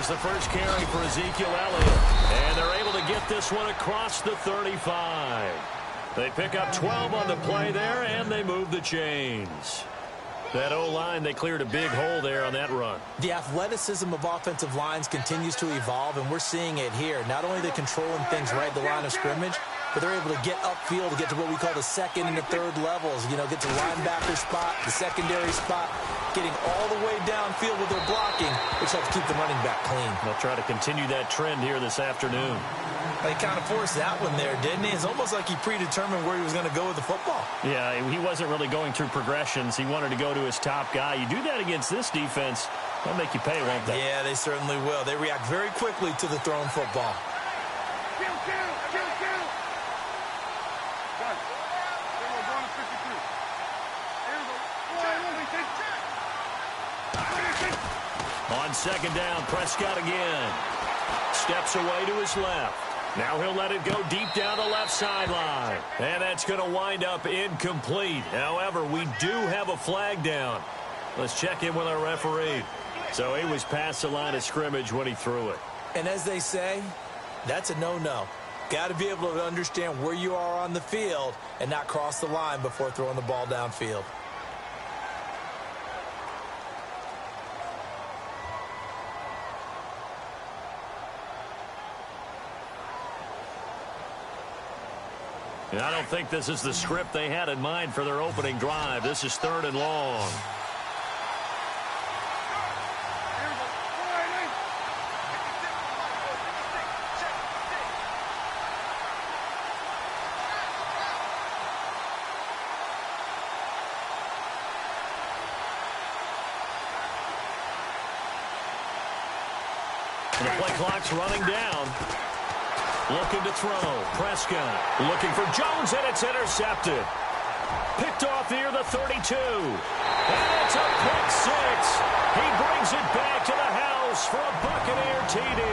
the first carry for Ezekiel Elliott. And they're able to get this one across the 35. They pick up 12 on the play there, and they move the chains. That O-line, they cleared a big hole there on that run. The athleticism of offensive lines continues to evolve, and we're seeing it here. Not only are they controlling things right at the line of scrimmage, but they're able to get upfield to get to what we call the second and the third levels. You know, get to the linebacker spot, the secondary spot, getting all the way downfield with their blocking, which helps keep the running back clean. They'll try to continue that trend here this afternoon. He kind of forced that one there, didn't he? It's almost like he predetermined where he was going to go with the football. Yeah, he wasn't really going through progressions. He wanted to go to his top guy. You do that against this defense, they'll make you pay, won't they? Yeah, they certainly will. They react very quickly to the thrown football. On second down, Prescott again. Steps away to his left. Now he'll let it go deep down the left sideline. And that's going to wind up incomplete. However, we do have a flag down. Let's check in with our referee. So he was past the line of scrimmage when he threw it. And as they say, that's a no-no. Got to be able to understand where you are on the field and not cross the line before throwing the ball downfield. And I don't think this is the script they had in mind for their opening drive. This is 3rd and long. And the play clock's running down. Looking to throw. Prescott looking for Jones, and it's intercepted. Picked off near the 32. And it's a pick six. He brings it back to the house for a Buccaneer TD.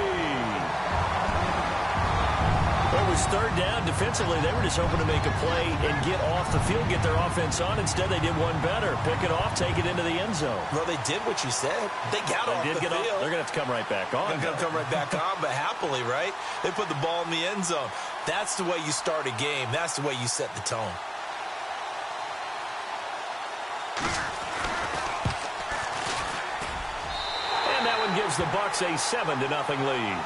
It was 3rd down. Defensively, they were just hoping to make a play and get off the field, get their offense on. Instead, they did one better. Pick it off, take it into the end zone. Well, they did what you said. They got off the field. They're going to have to come right back on. They're going to come right back on, but happily, right? They put the ball in the end zone. That's the way you start a game. That's the way you set the tone. And that one gives the Bucs a 7-0 lead.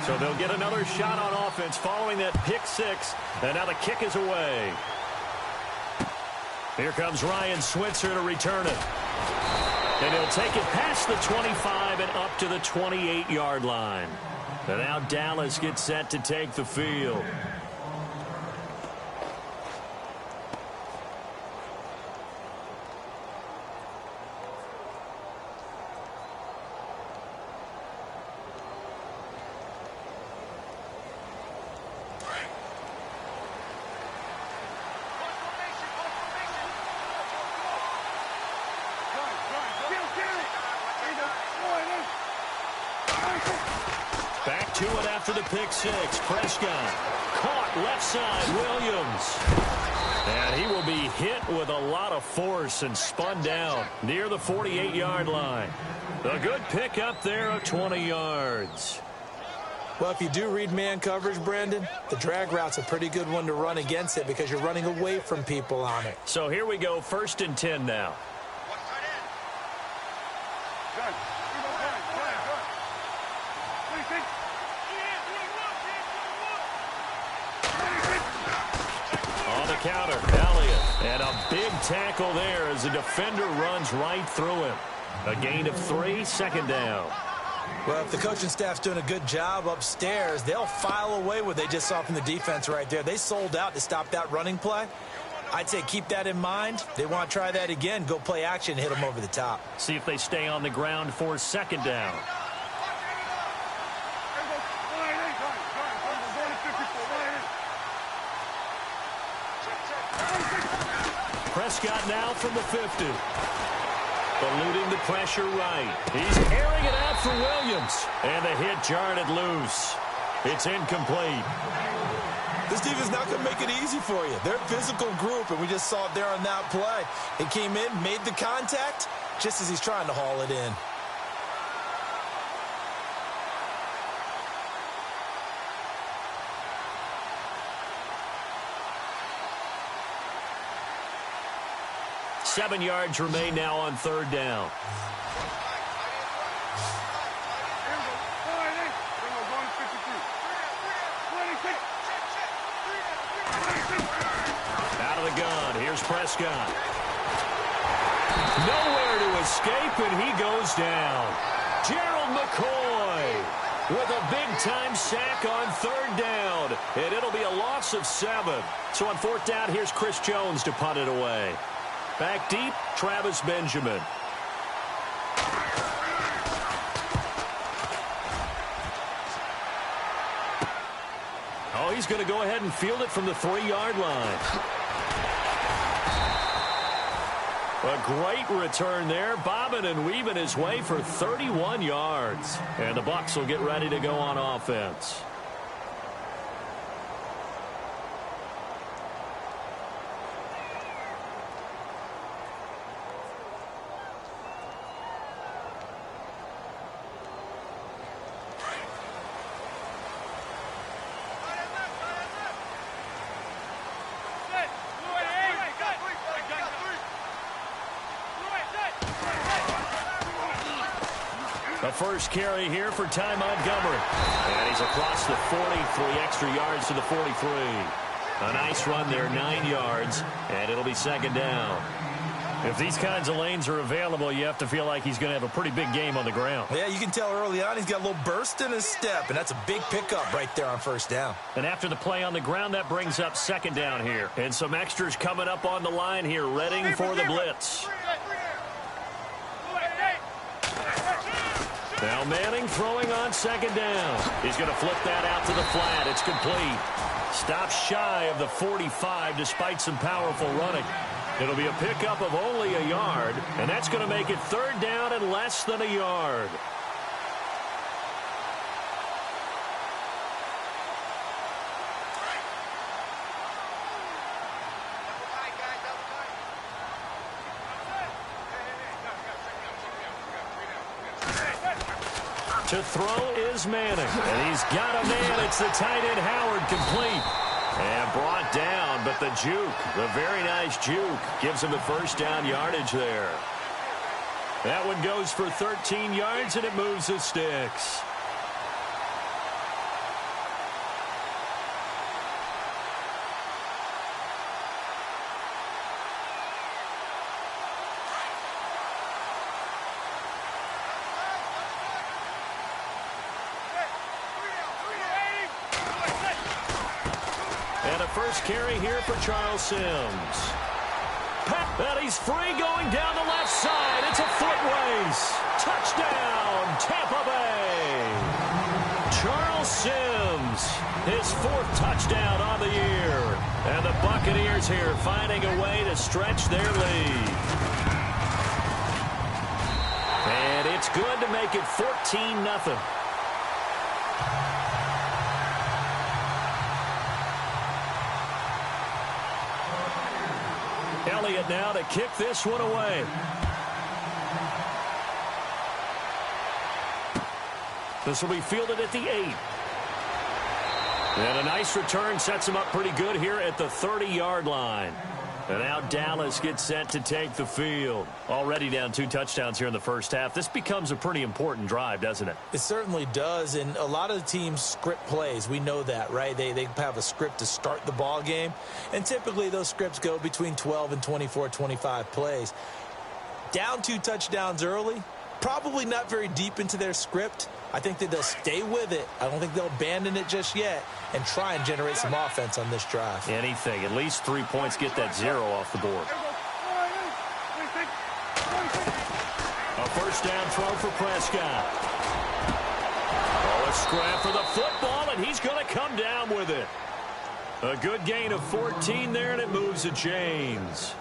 So they'll get another shot on offense following that pick six. And now the kick is away. Here comes Ryan Switzer to return it. And he'll take it past the 25 and up to the 28-yard line. And now Dallas gets set to take the field. Back to it after the pick six. Prescott caught left side. Williams. And he will be hit with a lot of force and spun down near the 48-yard line. A good pick up there of 20 yards. Well, if you do read man coverage, Brandon, the drag route's a pretty good one to run against it because you're running away from people on it. So here we go, 1st and 10 now. On the counter, Elliott. And a big tackle there as the defender runs right through him. A gain of 3, 2nd down. Well, if the coaching staff's doing a good job upstairs, they'll file away what they just saw from the defense right there. They sold out to stop that running play. I'd say keep that in mind. They want to try that again. Go play action, hit them over the top. See if they stay on the ground for 2nd down. Prescott now from the 50. Eluding the pressure right. He's airing it out for Williams. And the hit jarred it loose. It's incomplete. This defense not going to make it easy for you. They're a physical group, and we just saw it there on that play. It came in, made the contact, just as he's trying to haul it in. Seven yards remain now on third down. Out of the gun, here's Prescott. Nowhere to escape, and he goes down. Gerald McCoy with a big-time sack on third down, and it'll be a loss of 7. So on fourth down, here's Chris Jones to punt it away. Back deep, Travis Benjamin. Oh, he's going to go ahead and field it from the 3-yard line. A great return there, bobbing and weaving his way for 31 yards. And the Bucs will get ready to go on offense. The first carry here for Ty Montgomery. And he's across the 43 extra yards to the 43. A nice run there, 9 yards, and it'll be second down. If these kinds of lanes are available, you have to feel like he's going to have a pretty big game on the ground. Yeah, you can tell early on he's got a little burst in his step, and that's a big pickup right there on first down. And after the play on the ground, that brings up second down here. And some extras coming up on the line here, readying for the blitz. Now Manning throwing on second down. He's going to flip that out to the flat. It's complete. Stops shy of the 45 despite some powerful running. It'll be a pickup of only a yard, and that's going to make it third down and less than a yard. To throw is Manning, and he's got a man. It's the tight end Howard, complete. And brought down, but the juke, the very nice juke, gives him the first down yardage there. That one goes for 13 yards, and it moves the sticks. First carry here for Charles Sims. And he's free going down the left side. It's a foot race. Touchdown, Tampa Bay. Charles Sims, his 4th touchdown on the year. And the Buccaneers here finding a way to stretch their lead. And it's good to make it 14-0. Elliott now to kick this one away. This will be fielded at the 8. And a nice return sets him up pretty good here at the 30-yard line. And now Dallas gets set to take the field. Already down 2 touchdowns here in the first half. This becomes a pretty important drive, doesn't it? It certainly does, and a lot of the teams script plays. We know that, right? They have a script to start the ball game, and typically those scripts go between 12 and 24, 25 plays. Down 2 touchdowns early, probably not very deep into their script. I think that they'll stay with it. I don't think they'll abandon it just yet and try and generate some offense on this drive. Anything. At least 3 points, get that 0 off the board. A first down throw for Prescott. Oh, a scrap for the football, and he's going to come down with it. A good gain of 14 there, and it moves the chains.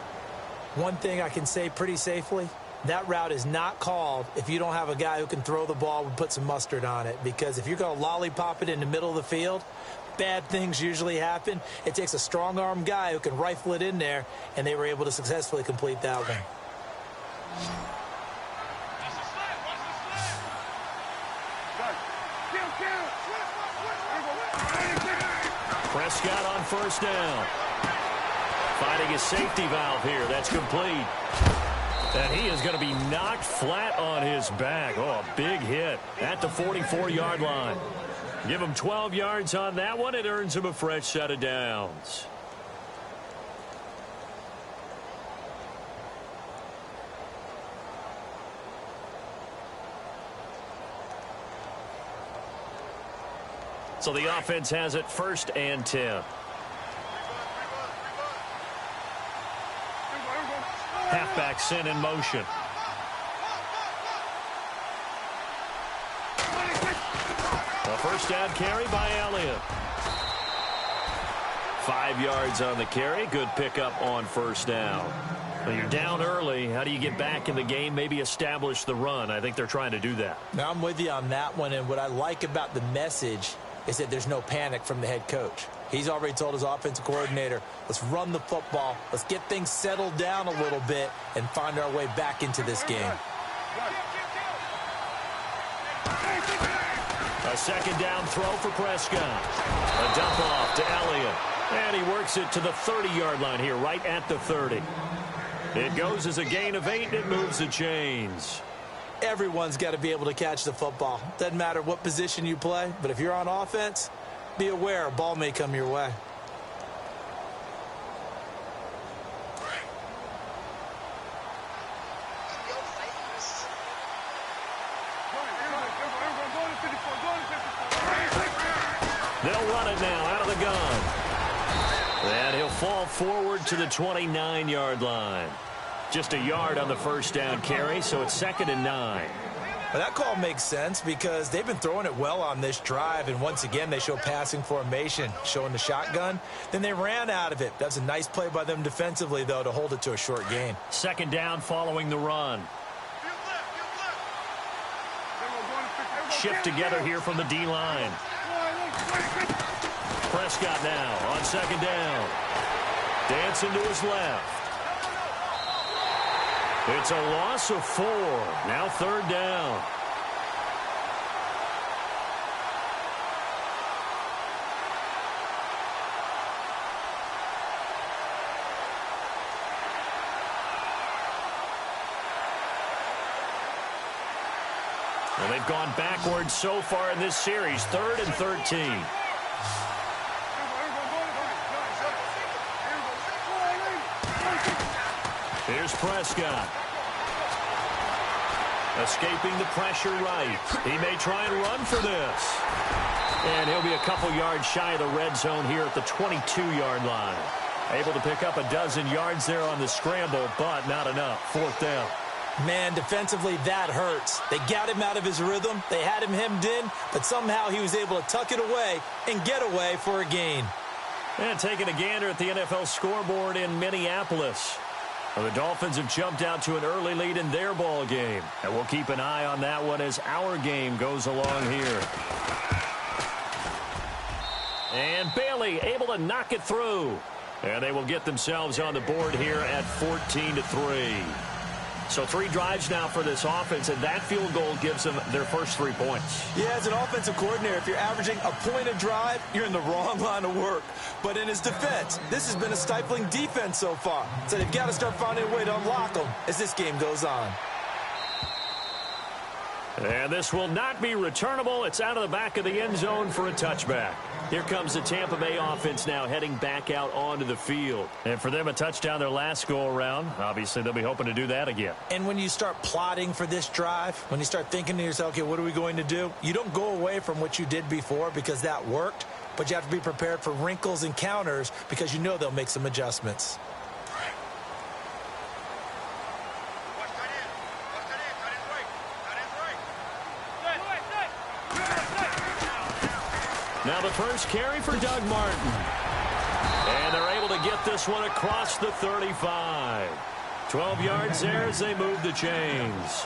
One thing I can say pretty safely, that route is not called if you don't have a guy who can throw the ball and put some mustard on it. Because if you're going to lollipop it in the middle of the field, bad things usually happen. It takes a strong-arm guy who can rifle it in there, and they were able to successfully complete that one. Prescott on first down. Finding his safety valve here. That's complete. And he is going to be knocked flat on his back. Oh, a big hit at the 44-yard line. Give him 12 yards on that one. It earns him a fresh set of downs. So the offense has it 1st and 10. Halfback sent in motion. A first down carry by Elliott. 5 yards on the carry. Good pickup on first down. Well, you're down early. How do you get back in the game? Maybe establish the run. I think they're trying to do that. Now, I'm with you on that one, and what I like about the message is that there's no panic from the head coach. He's already told his offensive coordinator, let's run the football, let's get things settled down a little bit and find our way back into this game. A second down throw for Prescott. A dump off to Elliott. And he works it to the 30-yard line here, right at the 30. It goes as a gain of 8, and it moves the chains. Everyone's got to be able to catch the football. Doesn't matter what position you play, but if you're on offense, be aware a ball may come your way. They'll run it now out of the gun. And he'll fall forward to the 29-yard line. Just a yard on the first down carry, so it's 2nd and 9. Well, that call makes sense because they've been throwing it well on this drive, and once again they show passing formation, showing the shotgun. Then they ran out of it. That's a nice play by them defensively, though, to hold it to a short gain. 2nd down following the run. Shift together here from the D-line. Prescott now on 2nd down. Dancing to his left. It's a loss of 4. Now 3rd down. Well, they've gone backwards so far in this series. 3rd and 13. Here's Prescott. Escaping the pressure right. He may try and run for this. And he'll be a couple yards shy of the red zone here at the 22-yard line. Able to pick up a dozen yards there on the scramble, but not enough. 4th down. Man, defensively, that hurts. They got him out of his rhythm. They had him hemmed in, but somehow he was able to tuck it away and get away for a gain. And taking a gander at the NFL scoreboard in Minneapolis. Well, the Dolphins have jumped out to an early lead in their ball game. And we'll keep an eye on that one as our game goes along here. And Bailey able to knock it through. And they will get themselves on the board here at 14-3. So 3 drives now for this offense, and that field goal gives them their first 3 points. Yeah, as an offensive coordinator, if you're averaging a point a drive, you're in the wrong line of work. But in his defense, this has been a stifling defense so far. So they've got to start finding a way to unlock them as this game goes on. And this will not be returnable. It's out of the back of the end zone for a touchback. Here comes the Tampa Bay offense now heading back out onto the field. And for them, a touchdown their last go-around. Obviously, they'll be hoping to do that again. And when you start plotting for this drive, when you start thinking to yourself, okay, what are we going to do? You don't go away from what you did before because that worked, but you have to be prepared for wrinkles and counters because you know they'll make some adjustments. Now the first carry for Doug Martin. And they're able to get this one across the 35. 12 yards there as they move the chains.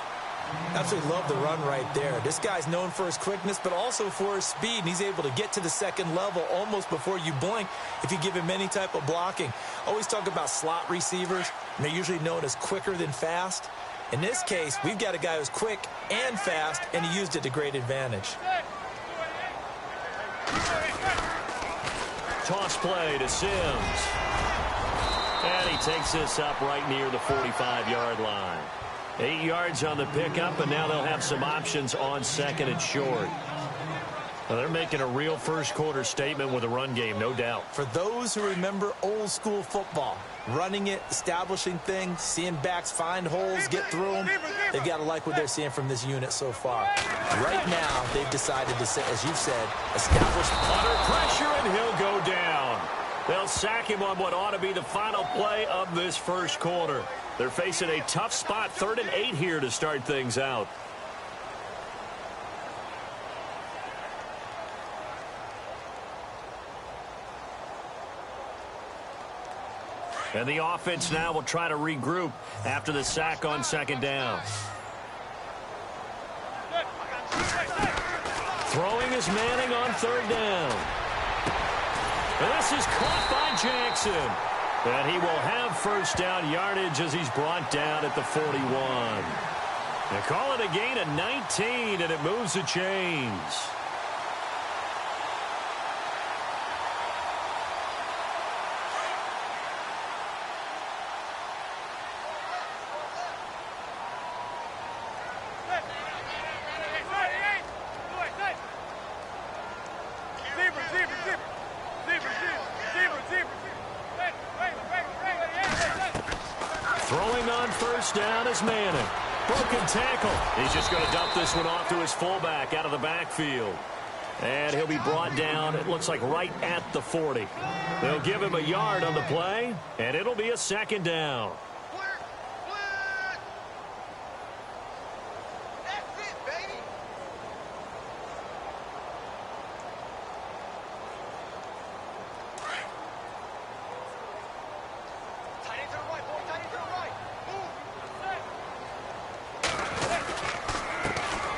Absolutely love the run right there. This guy's known for his quickness, but also for his speed, and he's able to get to the second level almost before you blink if you give him any type of blocking. Always talk about slot receivers, and they're usually known as quicker than fast. In this case, we've got a guy who's quick and fast, and he used it to great advantage. Toss play to Sims. And he takes this up right near the 45-yard line. 8 yards on the pickup, and now they'll have some options on second and short. Now they're making a real first-quarter statement with a run game, no doubt. For those who remember old-school football, running it, establishing things, seeing backs find holes, get through them, they've got to like what they're seeing from this unit so far. Right now, they've decided to, as you've said, establish under pressure, and he'll go down. They'll sack him on what ought to be the final play of this first quarter. They're facing a tough spot, 3rd and 8 here to start things out. And the offense now will try to regroup after the sack on second down. Throwing is Manning on 3rd down. And this is caught by Jackson. And he will have first down yardage as he's brought down at the 41. They call it a gain of 19, and it moves the chains. Throwing on first down is Manning. Broken tackle. He's just going to dump this one off to his fullback out of the backfield. And he'll be brought down, it looks like, right at the 40. They'll give him a yard on the play, and it'll be a second down.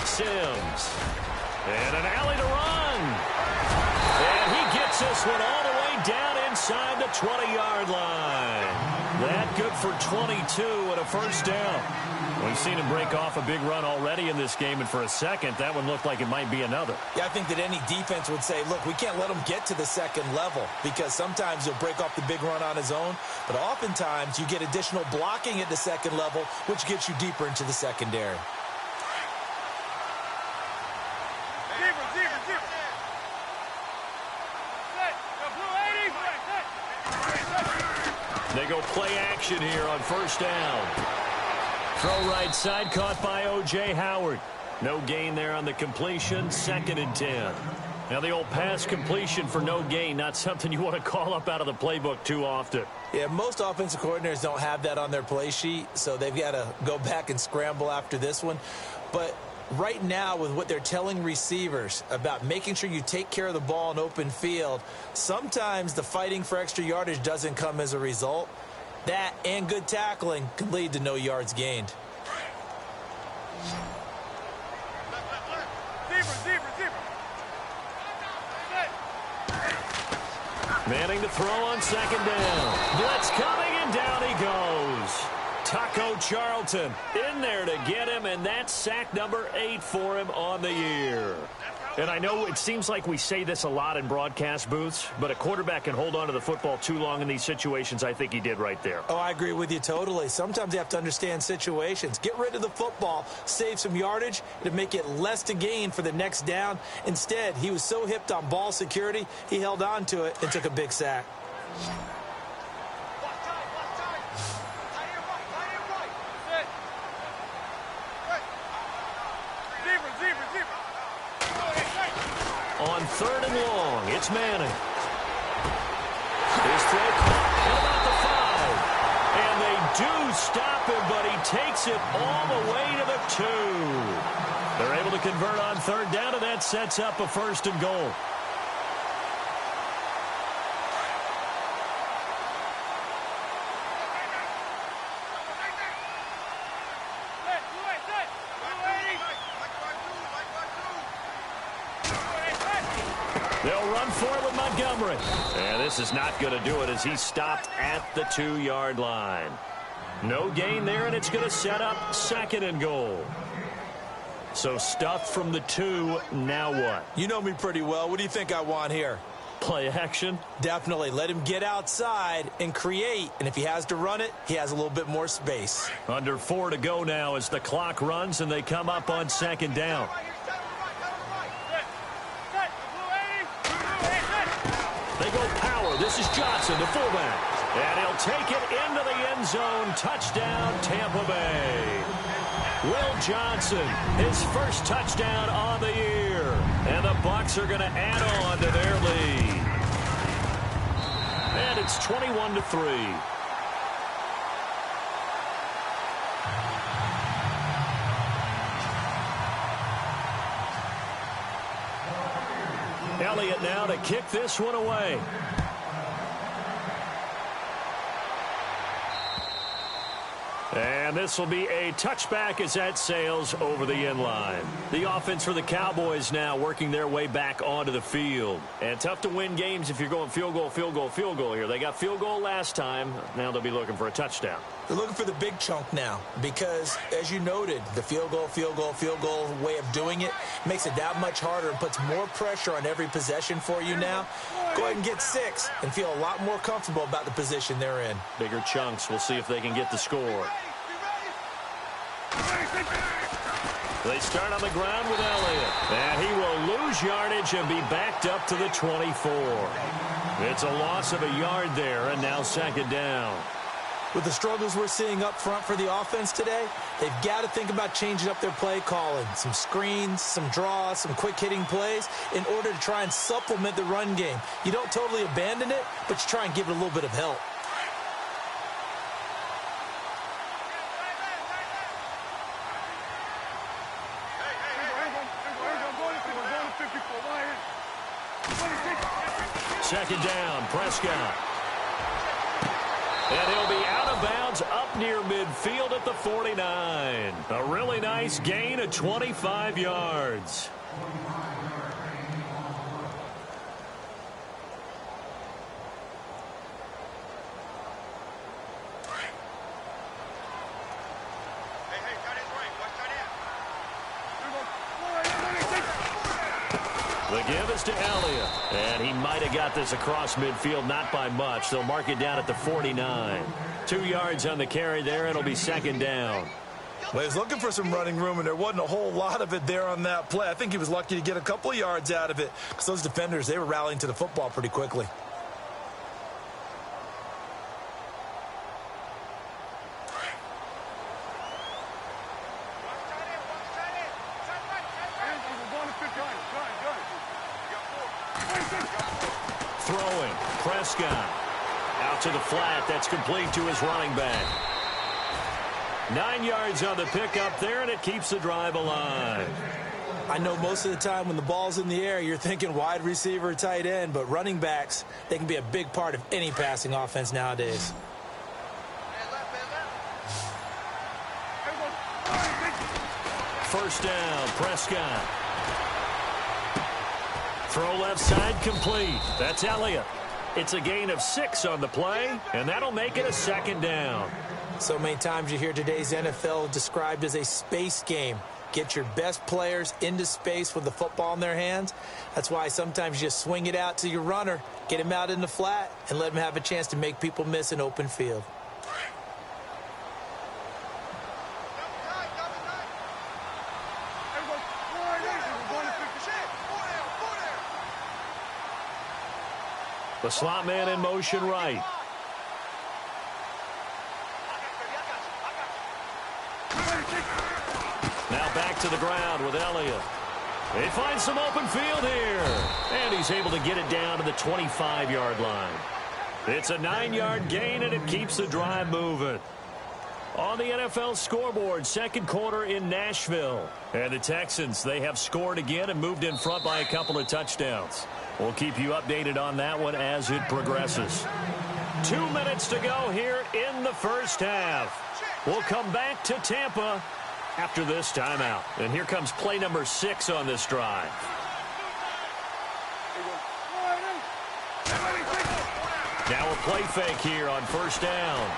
Sims. And an alley to run. And he gets this one all the way down inside the 20-yard line. That good for 22 and a first down. We've seen him break off a big run already in this game, and for a second, that one looked like it might be another. Yeah, I think that any defense would say, look, we can't let him get to the second level because sometimes he'll break off the big run on his own, but oftentimes you get additional blocking at the second level, which gets you deeper into the secondary. They go play action here on first down. Throw right side, caught by O.J. Howard. No gain there on the completion, 2nd and 10. Now the old pass completion for no gain, not something you want to call up out of the playbook too often. Yeah, most offensive coordinators don't have that on their play sheet, so they've got to go back and scramble after this one. But right now, with what they're telling receivers about making sure you take care of the ball in open field, sometimes the fighting for extra yardage doesn't come as a result. That and good tackling can lead to no yards gained. Manning to throw on second down. Blitz coming, and down he goes. Taco Charlton in there to get him, and that's sack number 8 for him on the year. And I know it seems like we say this a lot in broadcast booths, but a quarterback can hold on to the football too long in these situations. I think he did right there. Oh, I agree with you totally. Sometimes you have to understand situations. Get rid of the football, save some yardage, to make it less to gain for the next down. Instead, he was so hipped on ball security, he held on to it and took a big sack. On 3rd and long, it's Manning. His throw caught at about the 5. And they do stop him, but he takes it all the way to the 2. They're able to convert on 3rd down, and that sets up a 1st and goal. They'll run for it with Montgomery. And this is not going to do it as he stopped at the 2-yard line. No gain there, and it's going to set up 2nd and goal. So stuffed from the 2, now what? You know me pretty well. What do you think I want here? Play action? Definitely. Let him get outside and create. And if he has to run it, he has a little bit more space. Under 4 to go now as the clock runs and they come up on 2nd down. They go power. This is Johnson, the fullback. And he'll take it into the end zone. Touchdown, Tampa Bay. Will Johnson, his first touchdown on the year. And the Bucs are going to add on to their lead. And it's 21-3. Elliott now to kick this one away. And this will be a touchback as that sails over the end line. The offense for the Cowboys now working their way back onto the field. And tough to win games if you're going field goal, field goal, field goal here. They got field goal last time. Now they'll be looking for a touchdown. They're looking for the big chunk now because, as you noted, the field goal way of doing it makes it that much harder and puts more pressure on every possession for you now. Go ahead and get 6 and feel a lot more comfortable about the position they're in. Bigger chunks. We'll see if they can get the score. They start on the ground with Elliott. And he will lose yardage and be backed up to the 24. It's a loss of a yard there, and now 2nd down. With the struggles we're seeing up front for the offense today, they've got to think about changing up their play calling. Some screens, some draws, some quick-hitting plays in order to try and supplement the run game. You don't totally abandon it, but you try and give it a little bit of help. Second down, Prescott. And he'll be out of bounds up near midfield at the 49. A really nice gain of 25 yards. The give is to Elliott. And he might have got this across midfield, not by much. They'll mark it down at the 49. 2 yards on the carry there. It'll be 2nd down. Well, he was looking for some running room, and there wasn't a whole lot of it there on that play. I think he was lucky to get a couple of yards out of it because those defenders, they were rallying to the football pretty quickly. Throwing, Prescott. Out to the flat, that's complete to his running back. 9 yards on the pickup there, and it keeps the drive alive. I know most of the time when the ball's in the air, you're thinking wide receiver, tight end, but running backs, they can be a big part of any passing offense nowadays. First down, Prescott. Throw left side complete. That's Elliott. It's a gain of 6 on the play, and that'll make it a 2nd down. So many times you hear today's NFL described as a space game. Get your best players into space with the football in their hands. That's why sometimes you just swing it out to your runner, get him out in the flat, and let him have a chance to make people miss an open field. The slot man in motion right. Now back to the ground with Elliott. They find some open field here. And he's able to get it down to the 25-yard line. It's a 9-yard gain, and it keeps the drive moving. On the NFL scoreboard, 2nd quarter in Nashville. And the Texans, they have scored again and moved in front by a couple of touchdowns. We'll keep you updated on that one as it progresses. 2 minutes to go here in the first half. We'll come back to Tampa after this timeout. And here comes play number 6 on this drive. Now a play fake here on first down.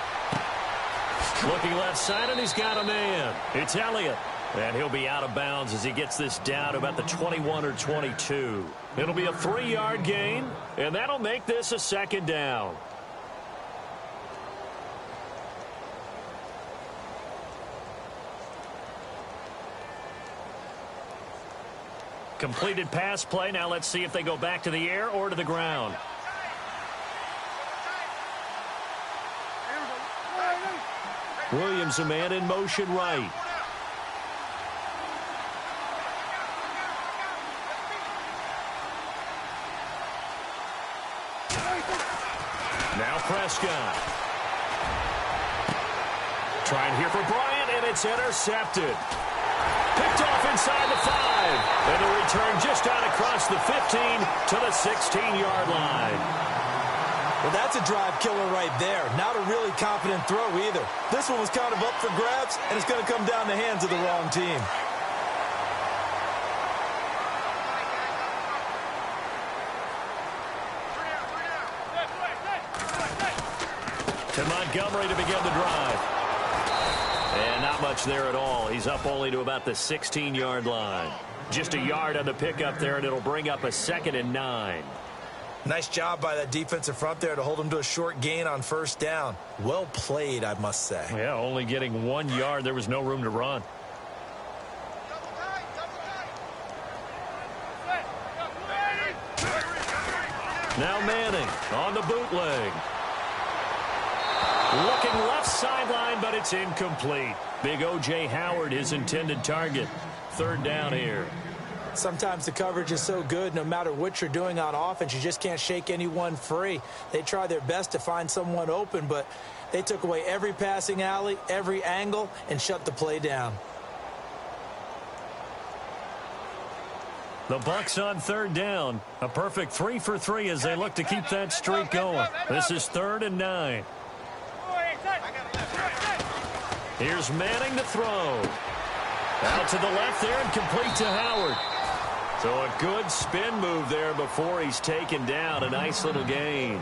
Looking left side, and he's got a man. It's Elliott. And he'll be out of bounds as he gets this down to about the 21 or 22. It'll be a 3-yard gain, and that'll make this a second down. Completed pass play. Now let's see if they go back to the air or to the ground. Williams, a man in motion right. Now Prescott. Trying here for Bryant, and it's intercepted. Picked off inside the 5. And the return just out across the 15 to the 16-yard line. Well, that's a drive killer right there. Not a really confident throw either. This one was kind of up for grabs, and it's going to come down the hands of the wrong team. To Montgomery to begin the drive. And not much there at all. He's up only to about the 16-yard line. Just a yard on the pickup there, and it'll bring up a 2nd and 9. Nice job by that defensive front there to hold him to a short gain on first down. Well played, I must say. Yeah, only getting 1 yard. There was no room to run. Now Manning on the bootleg. Looking left sideline, but it's incomplete. Big O.J. Howard, his intended target. 3rd down here. Sometimes the coverage is so good, no matter what you're doing on offense, you just can't shake anyone free. They try their best to find someone open, but they took away every passing alley, every angle, and shut the play down. The Bucs on 3rd down. A perfect 3 for 3 as they look to keep that streak going. This is 3rd and 9. Here's Manning to throw. Out to the left there and complete to Howard. So a good spin move there before he's taken down. A nice little gain.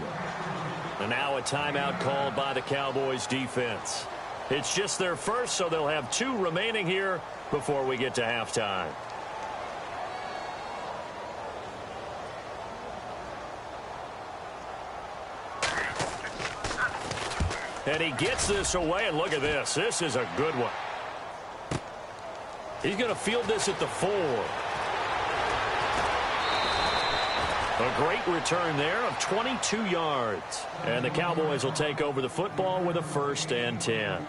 And now a timeout called by the Cowboys defense. It's just their first, so they'll have 2 remaining here before we get to halftime. And he gets this away, and look at this. This is a good one. He's going to field this at the 4. A great return there of 22 yards. And the Cowboys will take over the football with a 1st and 10.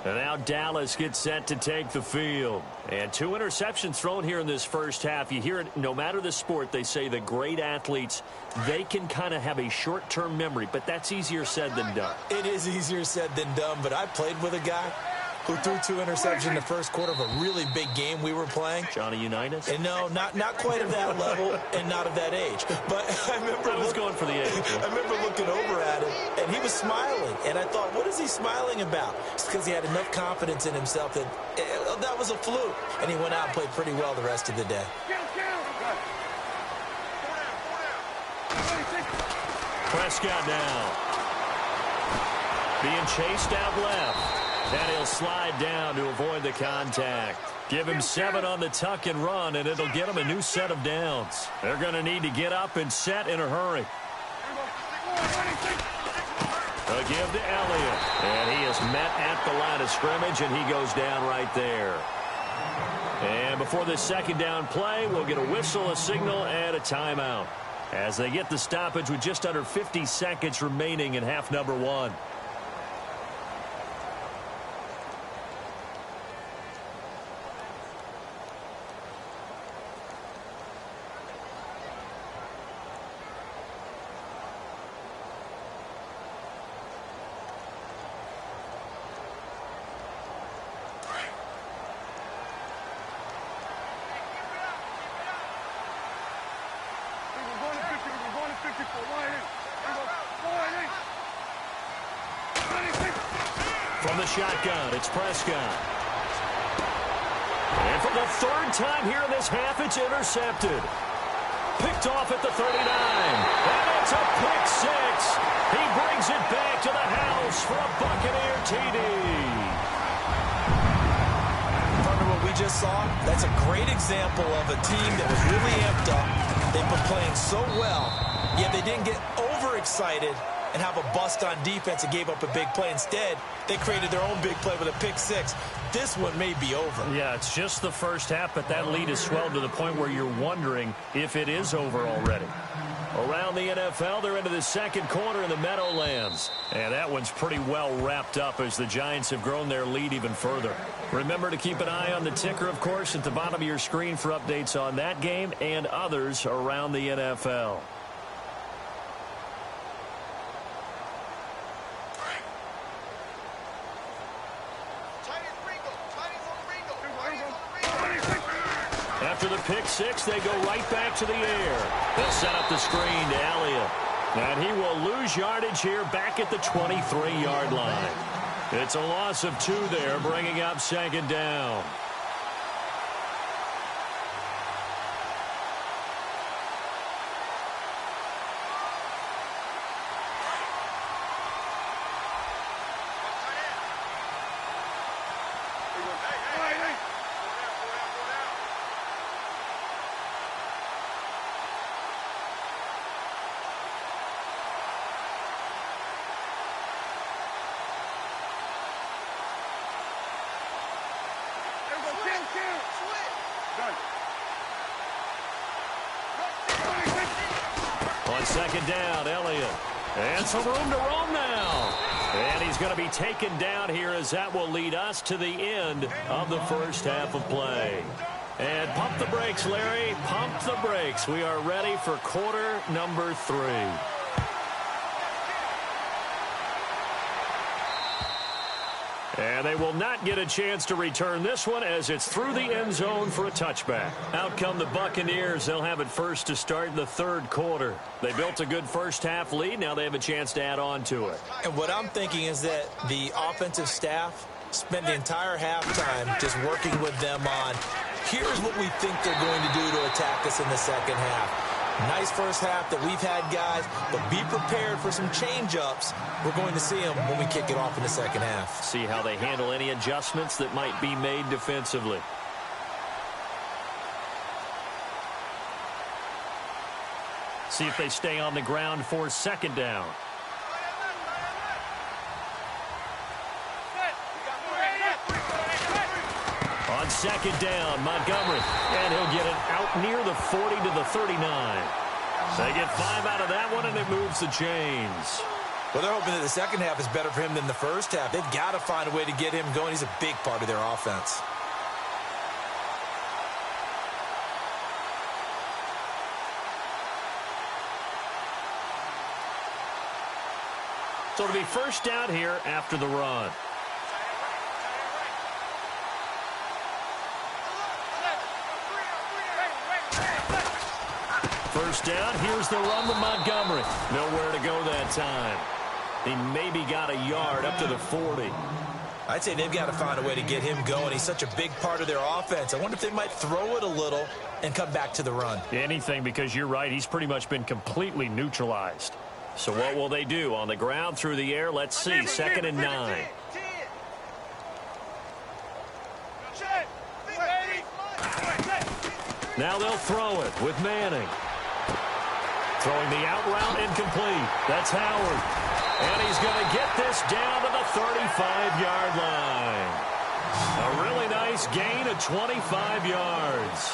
And now Dallas gets set to take the field. And 2 interceptions thrown here in this first half. You hear it, no matter the sport, they say the great athletes, they can kind of have a short-term memory, but that's easier said than done. It is easier said than done, but I played with a guy who threw 2 interceptions in the first quarter of a really big game we were playing. Johnny Unitas? And no, not quite of that level and not of that age. But I remember... I was going for the age. I remember looking over at him, and he was smiling. And I thought, what is he smiling about? It's because he had enough confidence in himself that that was a fluke. And he went out and played pretty well the rest of the day. Prescott now. Being chased out left. And he'll slide down to avoid the contact. Give him 7 on the tuck and run, and it'll get him a new set of downs. They're going to need to get up and set in a hurry. A give to Elliott. And he is met at the line of scrimmage, and he goes down right there. And before this 2nd down play, we'll get a whistle, a signal, and a timeout. As they get the stoppage with just under 50 seconds remaining in half number 1. From the shotgun, it's Prescott. And for the 3rd time here in this half, it's intercepted. Picked off at the 39. And it's it's a pick six. He brings it back to the house for a Buccaneer TD. From what we just saw, that's a great example of a team that was really amped up. They've been playing so well, yet they didn't get overexcited and have a bust on defense and gave up a big play. Instead, they created their own big play with a pick six. This one may be over. Yeah, it's just the first half, but that lead has swelled to the point where you're wondering if it is over already. Around the NFL, they're into the second quarter in the Meadowlands. And that one's pretty well wrapped up as the Giants have grown their lead even further. Remember to keep an eye on the ticker, of course, at the bottom of your screen for updates on that game and others around the NFL. After the pick six, they go right back to the air. They'll set up the screen to Elliott. And he will lose yardage here back at the 23-yard line. It's a loss of 2 there, bringing up second down. On second down, Elliott. And some room to roam now. And he's going to be taken down here as that will lead us to the end of the first half of play. And pump the brakes, Larry. Pump the brakes. We are ready for quarter number 3. And they will not get a chance to return this one as it's through the end zone for a touchback. Out come the Buccaneers. They'll have it first to start the third quarter. They built a good first half lead. Now they have a chance to add on to it. And what I'm thinking is that the offensive staff spent the entire halftime just working with them on, here's what we think they're going to do to attack us in the second half. Nice first half that we've had, guys, but be prepared for some change-ups. We're going to see them when we kick it off in the second half. See how they handle any adjustments that might be made defensively. See if they stay on the ground for second down. On second down, Montgomery. And he'll get it out near the 40 to the 39. They get 5 out of that one, and it moves the chains. Well, they're hoping that the second half is better for him than the first half. They've got to find a way to get him going. He's a big part of their offense. So it'll be first down here after the run. First down, here's the run with Montgomery. Nowhere to go that time. He maybe got a yard up to the 40. I'd say they've got to find a way to get him going. He's such a big part of their offense. I wonder if they might throw it a little and come back to the run. Anything, because you're right. He's pretty much been completely neutralized. So what will they do? On the ground, through the air, let's see. Second and 9. Now they'll throw it with Manning. Throwing the out route incomplete. That's Howard. And he's going to get this down to the 35-yard line. A really nice gain of 25 yards.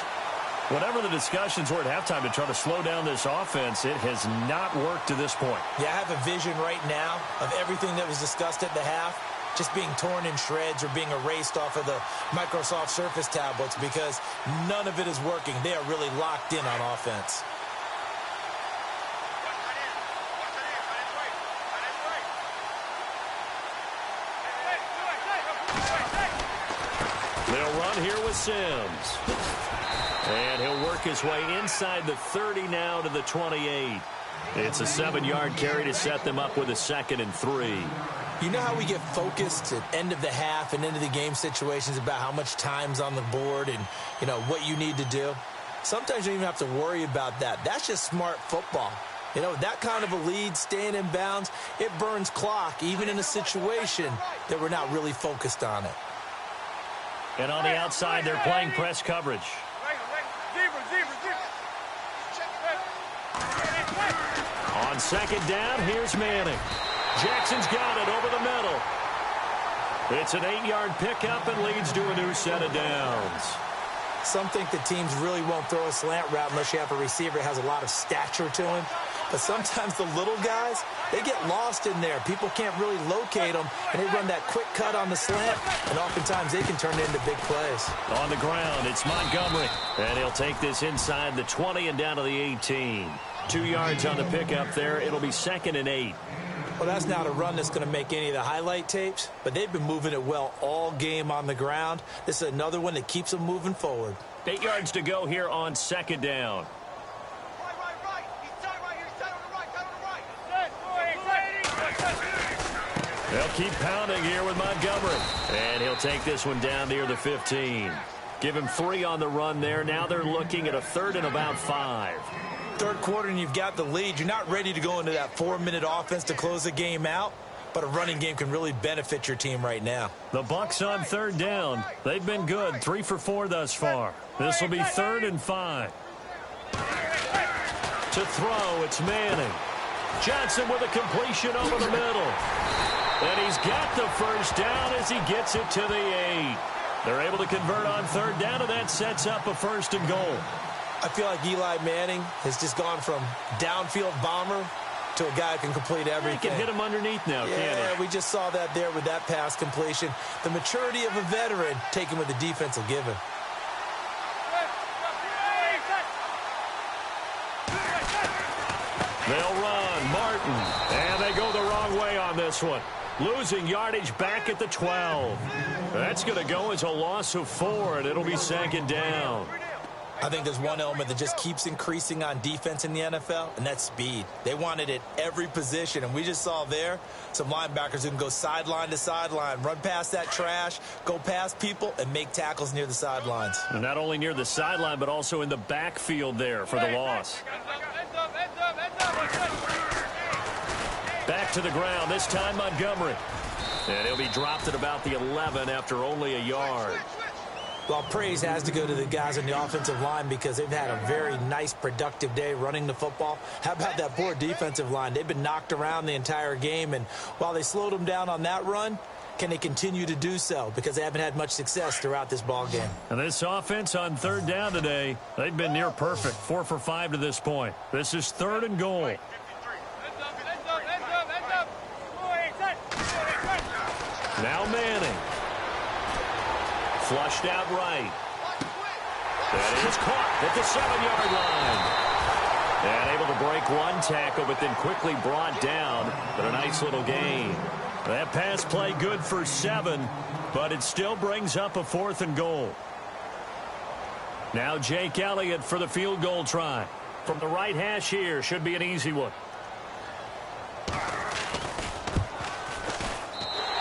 Whatever the discussions were at halftime to try to slow down this offense, it has not worked to this point. Yeah, I have a vision right now of everything that was discussed at the half just being torn in shreds or being erased off of the Microsoft Surface tablets because none of it is working. They are really locked in on offense. They'll run here with Sims. And he'll work his way inside the 30 now to the 28. It's a 7-yard carry to set them up with a 2nd and 3. You know how we get focused at end of the half and into the game situations about how much time's on the board and, you know, what you need to do? Sometimes you don't even have to worry about that. That's just smart football. You know, that kind of a lead, staying in bounds, it burns clock, even in a situation that we're not really focused on it. And on the outside, they're playing press coverage. On second down, here's Manning. Jackson's got it over the middle. It's an 8-yard pickup and leads to a new set of downs. Some think the teams really won't throw a slant route unless you have a receiver that has a lot of stature to him. But sometimes the little guys, they get lost in there. People can't really locate them, and they run that quick cut on the slant, and oftentimes they can turn it into big plays. On the ground, it's Montgomery. And he'll take this inside the 20 and down to the 18. 2 yards on the pickup there. It'll be 2nd and 8. Well, that's not a run that's going to make any of the highlight tapes, but they've been moving it well all game on the ground. This is another one that keeps them moving forward. 8 yards to go here on second down. They'll keep pounding here with Montgomery. And he'll take this one down near the 15. Give him 3 on the run there. Now they're looking at a 3rd and about 5. Third quarter and you've got the lead. You're not ready to go into that 4-minute offense to close the game out, but a running game can really benefit your team right now. The Bucs on 3rd down. They've been good, 3 for 4 thus far. This will be 3rd and 5. To throw, it's Manning. Johnson with a completion over the middle. And he's got the first down as he gets it to the 8. They're able to convert on 3rd down, and that sets up a 1st and goal. I feel like Eli Manning has just gone from downfield bomber to a guy who can complete everything. He can hit him underneath now, can't he? Yeah, we just saw that there with that pass completion. The maturity of a veteran taken with the defensive given. They'll run. Martin. And they go the wrong way on this one. Losing yardage back at the 12. That's going to go as a loss of 4, and it'll be 2nd down. I think there's one element that just keeps increasing on defense in the NFL, and that's speed. They want it at every position, and we just saw there some linebackers who can go sideline to sideline, run past that trash, go past people, and make tackles near the sidelines. And not only near the sideline, but also in the backfield there for the loss. Back to the ground, this time Montgomery. And he'll be dropped at about the 11 after only a yard. Well, praise has to go to the guys on the offensive line because they've had a very nice, productive day running the football. How about that poor defensive line? They've been knocked around the entire game, and while they slowed them down on that run, can they continue to do so? Because they haven't had much success throughout this ball game. And this offense on 3rd down today, they've been near perfect, 4 for 5 to this point. This is 3rd and goal. Now Manning. Flushed out right. That is caught at the 7-yard line. And able to break one tackle, but then quickly brought down. But a nice little gain. That pass play good for 7, but it still brings up a 4th and goal. Now Jake Elliott for the field goal try. From the right hash here, should be an easy one.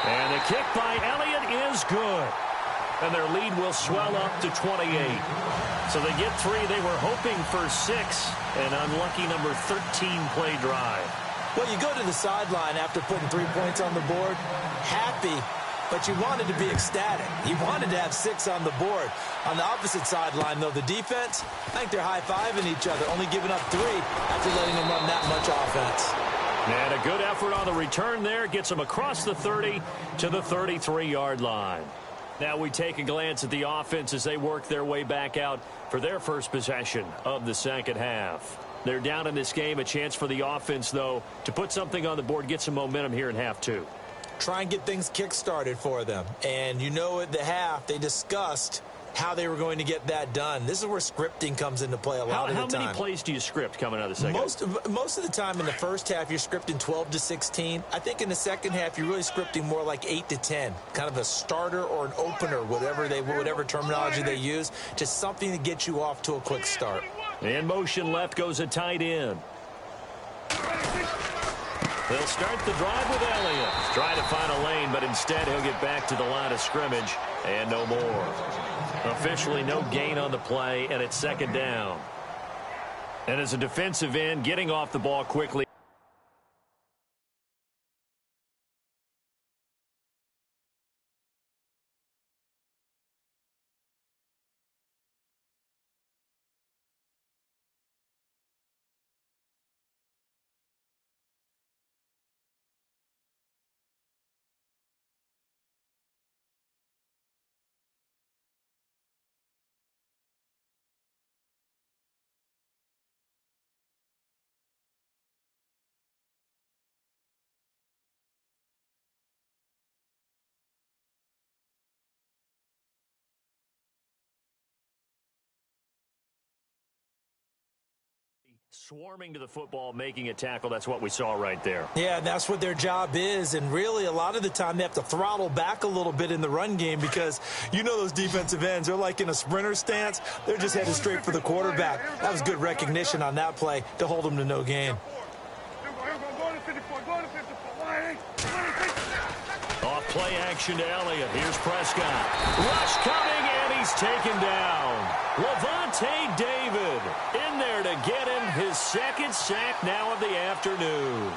And the kick by Elliott is good. And their lead will swell up to 28. So they get 3. They were hoping for 6. An unlucky number 13 play drive. Well, you go to the sideline after putting 3 points on the board, happy, but you wanted to be ecstatic. You wanted to have 6 on the board. On the opposite sideline, though, the defense, I think they're high-fiving each other, only giving up 3 after letting them run that much offense. And a good effort on the return there. Gets them across the 30 to the 33-yard line. Now we take a glance at the offense as they work their way back out for their first possession of the second half. They're down in this game. A chance for the offense, though, to put something on the board, get some momentum here in half 2. Try and get things kick-started for them. And you know at the half, they discussed how they were going to get that done. This is where scripting comes into play a lot of the time. How many plays do you script coming out of the second? Most of the time in the first half, you're scripting 12 to 16. I think in the second half, you're really scripting more like 8 to 10. Kind of a starter or an opener, whatever terminology they use. Just something to get you off to a quick start. In motion left goes a tight end. They'll start the drive with Elliott. Trying to find a lane, but instead he'll get back to the line of scrimmage and no more. Officially no gain on the play, and it's 2nd down. And as a defensive end, getting off the ball quickly. Swarming to the football, making a tackle. That's what we saw right there. Yeah, and that's what their job is. And really, a lot of the time, they have to throttle back a little bit in the run game because you know those defensive ends, they're like in a sprinter stance. They're just headed straight for the quarterback. That was good recognition on that play to hold them to no gain. Off play action to Elliott. Here's Prescott. Rush coming, and he's taken down. Levante David in there to get him his second sack now of the afternoon.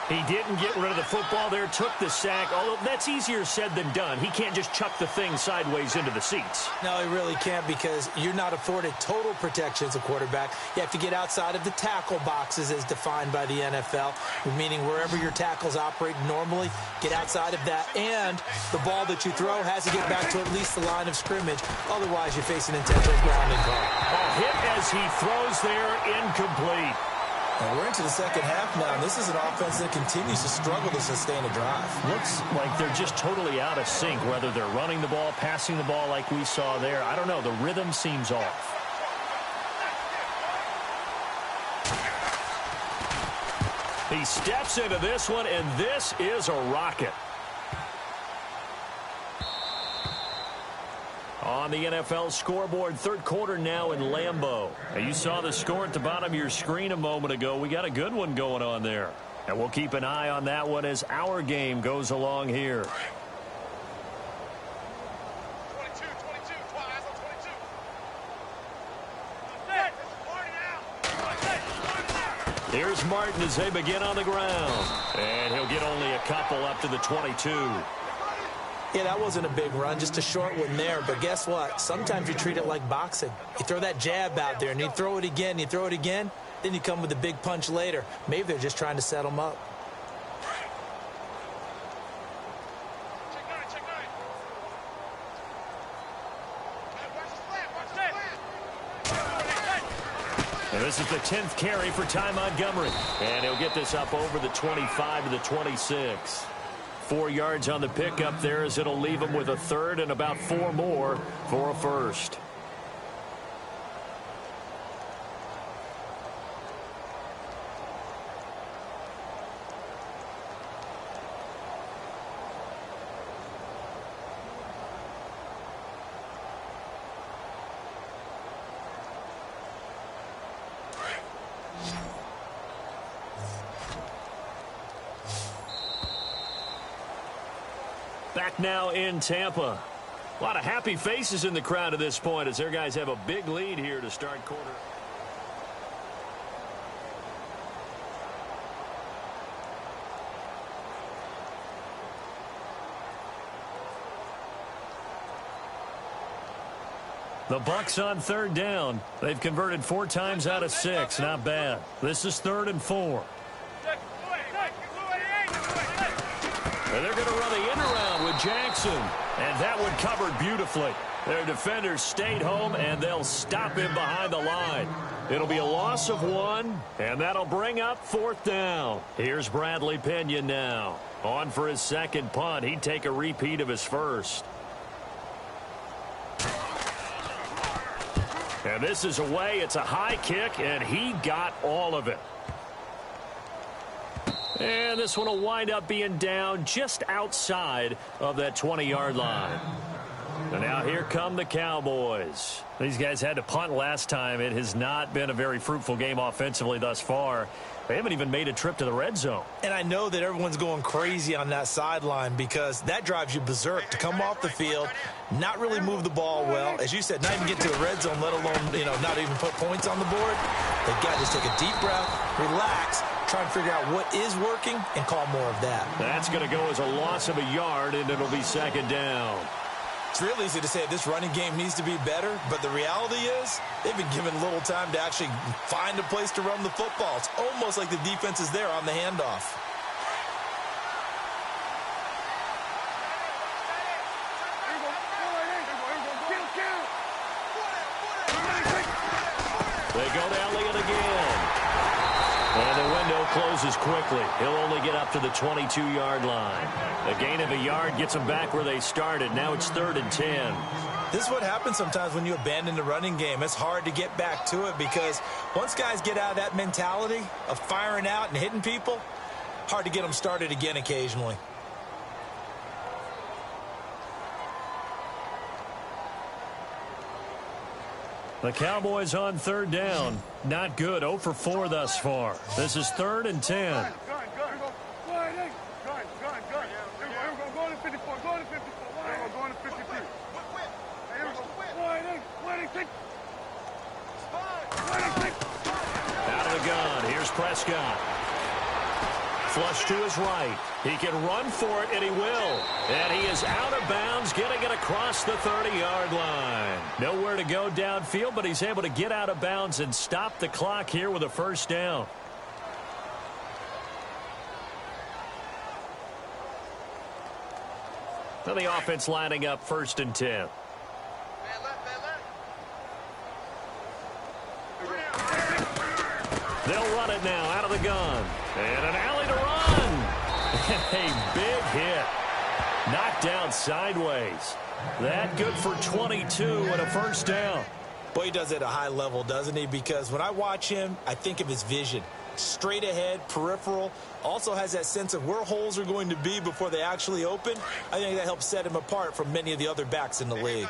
He didn't get rid of the football there, took the sack, although that's easier said than done. He can't just chuck the thing sideways into the seats. No, he really can't because you're not afforded total protection as a quarterback. You have to get outside of the tackle boxes as defined by the NFL, meaning wherever your tackles operate normally, get outside of that. And the ball that you throw has to get back to at least the line of scrimmage. Otherwise, you're facing intentional grounding call. A hit as he throws there, incomplete. And we're into the second half now, and this is an offense that continues to struggle to sustain a drive. Looks like they're just totally out of sync, whether they're running the ball, passing the ball like we saw there. I don't know. The rhythm seems off. He steps into this one, and this is a rocket. On the NFL scoreboard, third quarter now in Lambeau. Now, you saw the score at the bottom of your screen a moment ago. We got a good one going on there. And we'll keep an eye on that one as our game goes along here. 22, eyes on 22. Here's Martin as they begin on the ground. And he'll get only a couple up to the 22. Yeah, that wasn't a big run, just a short one there. But guess what? Sometimes you treat it like boxing. You throw that jab out there, and you throw it again, then you come with a big punch later. Maybe they're just trying to set them up. And this is the 10th carry for Ty Montgomery. And he'll get this up over the 25 to the 26. 4 yards on the pickup there as it'll leave him with a third and about 4 more for a first. Back now in Tampa. A lot of happy faces in the crowd at this point as their guys have a big lead here to start quarter. The Bucs on third down. They've converted 4 times out of 6. Not bad. This is 3rd and 4. And they're going to run the end around with Jackson. And that one covered beautifully. Their defenders stayed home, and they'll stop him behind the line. It'll be a loss of 1, and that'll bring up 4th down. Here's Bradley Pinion now. On for his second punt. He'd take a repeat of his first. And this is away. It's a high kick, and he got all of it. And this one will wind up being down just outside of that 20-yard line. And now here come the Cowboys. These guys had to punt last time. It has not been a very fruitful game offensively thus far. They haven't even made a trip to the red zone. And I know that everyone's going crazy on that sideline because that drives you berserk to come off the field, not really move the ball well. As you said, not even get to the red zone, let alone, not even put points on the board. They've got to just take a deep breath, relax, try and figure out what is working, and call more of that. That's going to go as a loss of a yard, and it'll be second down. It's real easy to say this running game needs to be better, but the reality is they've been given little time to actually find a place to run the football. It's almost like the defense is there on the handoff. They go to Elliott again. And the window closes quickly. He'll only get up to the 22-yard line. A gain of a yard gets them back where they started. Now it's 3rd and 10. This is what happens sometimes when you abandon the running game. It's hard to get back to it because once guys get out of that mentality of firing out and hitting people, hard to get them started again occasionally. The Cowboys on 3rd down. Not good. 0 for 4 thus far. This is 3rd and 10. Out of the gun. Here's Prescott. Flush to his right. He can run for it, and he will. And he is out of bounds, getting it across the 30-yard line. Nowhere to go downfield, but he's able to get out of bounds and stop the clock here with a first down. Now the offense lining up 1st and 10. They'll run it now out of the gun. And an alley to run. A big hit. Knocked down sideways. That good for 22 and a first down. Boy, he does it at a high level, doesn't he? Because when I watch him, I think of his vision. Straight ahead, peripheral. Also has that sense of where holes are going to be before they actually open. I think that helps set him apart from many of the other backs in the league.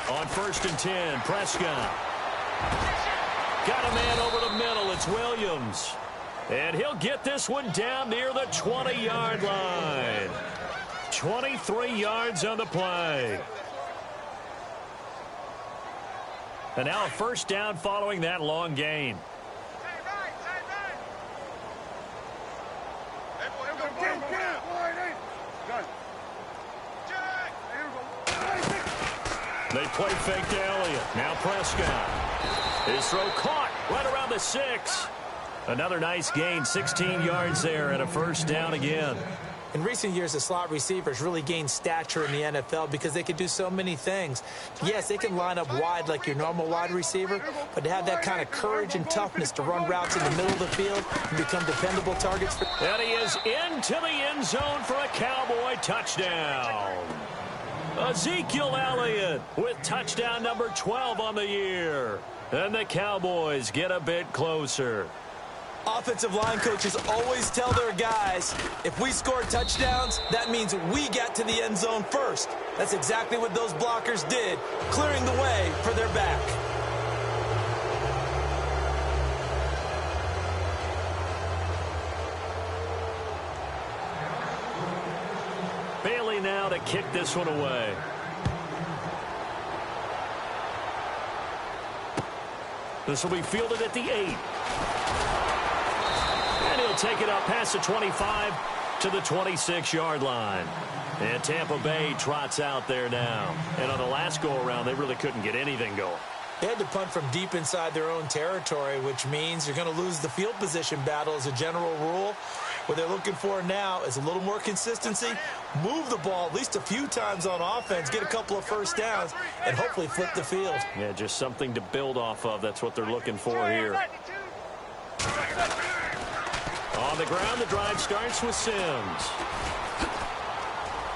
On 1st and 10, Prescott. Got a man over the middle. It's Williams. And he'll get this one down near the 20-yard line. 23 yards on the play. And now a first down following that long gain. They play fake to Elliott. Now Prescott. His throw caught right around the 6. Another nice gain, 16 yards there and a first down again. In recent years, the slot receivers really gained stature in the NFL because they can do so many things. Yes, they can line up wide like your normal wide receiver, but to have that kind of courage and toughness to run routes in the middle of the field and become dependable targets. And he is into the end zone for a Cowboy touchdown. Ezekiel Elliott with touchdown number 12 on the year. And the Cowboys get a bit closer. Offensive line coaches always tell their guys, if we score touchdowns, that means we got to the end zone first. That's exactly what those blockers did, clearing the way for their back. Bailey now to kick this one away. This will be fielded at the 8. And he'll take it up past the 25 to the 26-yard line. And Tampa Bay trots out there now. And on the last go-around, they really couldn't get anything going. They had to punt from deep inside their own territory, which means you're going to lose the field position battle as a general rule. What they're looking for now is a little more consistency, move the ball at least a few times on offense, get a couple of first downs, and hopefully flip the field. Yeah, just something to build off of. That's what they're looking for here. On the ground, the drive starts with Sims.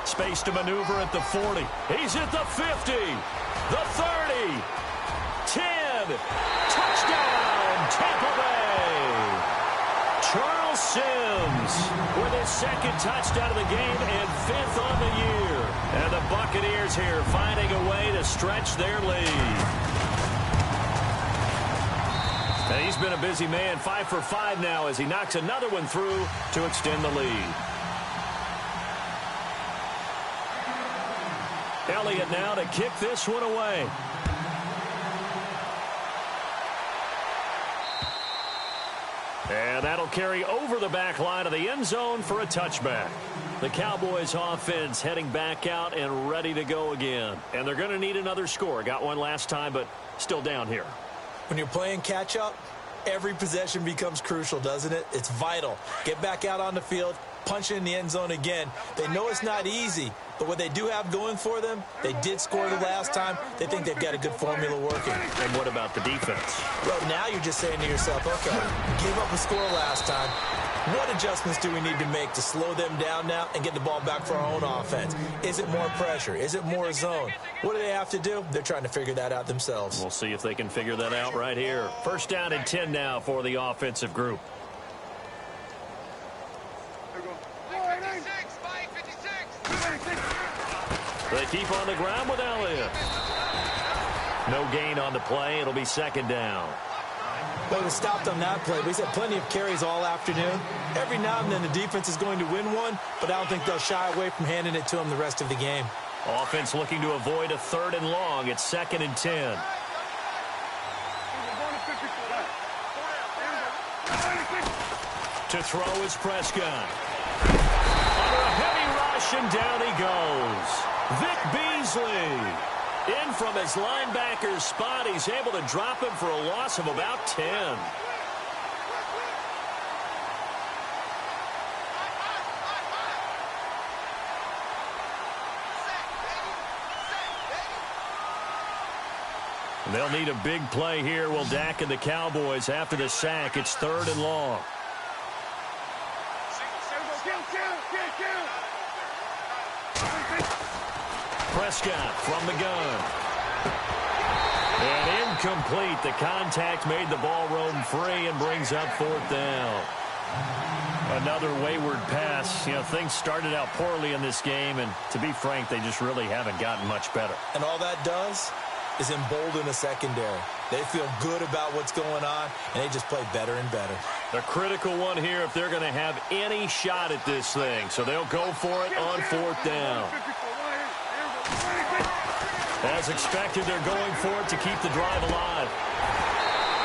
Space to maneuver at the 40. He's at the 50, the 30. good. Touchdown, Tampa Bay. Charles Sims with his second touchdown of the game and 5th on the year. And the Buccaneers here finding a way to stretch their lead. And he's been a busy man, 5 for 5 now as he knocks another one through to extend the lead. Elliott now to kick this one away. And that'll carry over the back line of the end zone for a touchback. The Cowboys offense heading back out and ready to go again. And they're going to need another score. Got one last time, but still down here. When you're playing catch-up, every possession becomes crucial, doesn't it? It's vital. Get back out on the field, punch it in the end zone again. They know it's not easy, but what they do have going for them, they did score the last time. They think they've got a good formula working. And what about the defense? Well, now you're just saying to yourself, okay, gave up a score last time. What adjustments do we need to make to slow them down now and get the ball back for our own offense? Is it more pressure? Is it more zone? What do they have to do? They're trying to figure that out themselves. We'll see if they can figure that out right here. First down and 10 now for the offensive group. They keep on the ground with Elliott. No gain on the play. It'll be second down. But it was stopped on that play. We've had plenty of carries all afternoon. Every now and then the defense is going to win one, but I don't think they'll shy away from handing it to them the rest of the game. Offense looking to avoid a 3rd and long. It's 2nd and 10. To throw is Prescott. Under a heavy rush, and down he goes. Vic Beasley. In from his linebacker's spot. He's able to drop him for a loss of about 10. They'll need a big play here. Will Dak and the Cowboys after the sack. It's 3rd and long. Prescott from the gun. And incomplete. The contact made the ball roam free and brings up 4th down. Another wayward pass. You know, things started out poorly in this game, and to be frank, they just really haven't gotten much better. And all that does is embolden a secondary. They feel good about what's going on, and they just play better and better. The critical one here if they're going to have any shot at this thing. So they'll go for it on 4th down. As expected, they're going for it to keep the drive alive.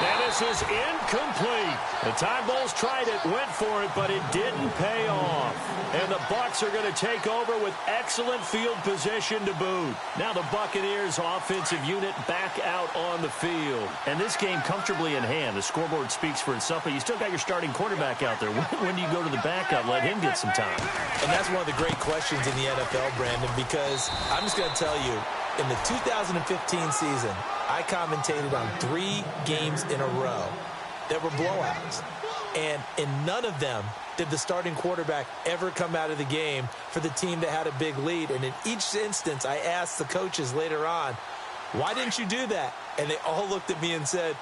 And this is incomplete. The Tide Bulls tried it, went for it, but it didn't pay off. And the Bucs are going to take over with excellent field position to boot. Now the Buccaneers offensive unit back out on the field. And this game comfortably in hand. The scoreboard speaks for itself, but you still got your starting quarterback out there. When do you go to the backup? Let him get some time. And that's one of the great questions in the NFL, Brandon, because I'm just going to tell you, in the 2015 season, I commentated on 3 games in a row that were blowouts. And in none of them did the starting quarterback ever come out of the game for the team that had a big lead. And in each instance, I asked the coaches later on, why didn't you do that? And they all looked at me and said,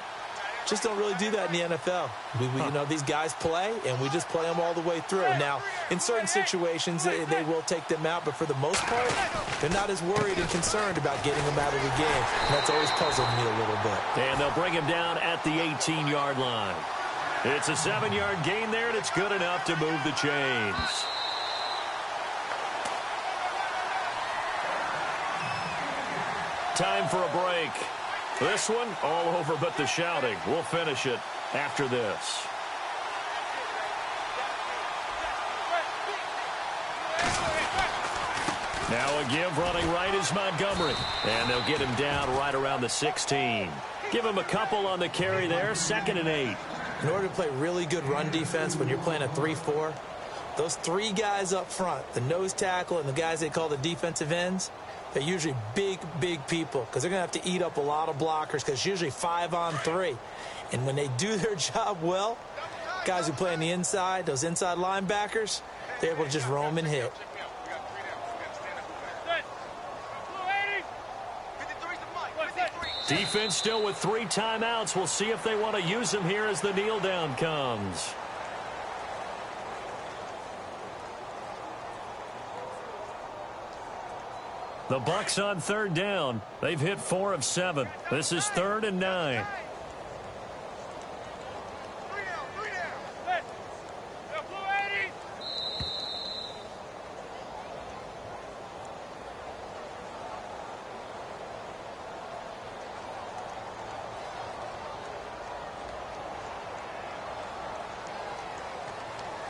just don't really do that in the NFL. You know, these guys play, and we just play them all the way through. Now, in certain situations, they will take them out, but for the most part, they're not as worried and concerned about getting them out of the game. And that's always puzzled me a little bit. And they'll bring him down at the 18-yard line. It's a 7-yard gain there, and it's good enough to move the chains. Time for a break. This one, all over but the shouting. We'll finish it after this. Now a give running right is Montgomery. And they'll get him down right around the 16. Give him a couple on the carry there, 2nd and 8. In order to play really good run defense when you're playing a 3-4, those 3 guys up front, the nose tackle and the guys they call the defensive ends, they're usually big, big people because they're going to have to eat up a lot of blockers because it's usually 5 on 3. And when they do their job well, guys who play on the inside, those inside linebackers, they're able to just roam and hit. Defense still with 3 timeouts. We'll see if they want to use them here as the kneel down comes. The Bucs on 3rd down. They've hit 4 of 7. This is 3rd and 9.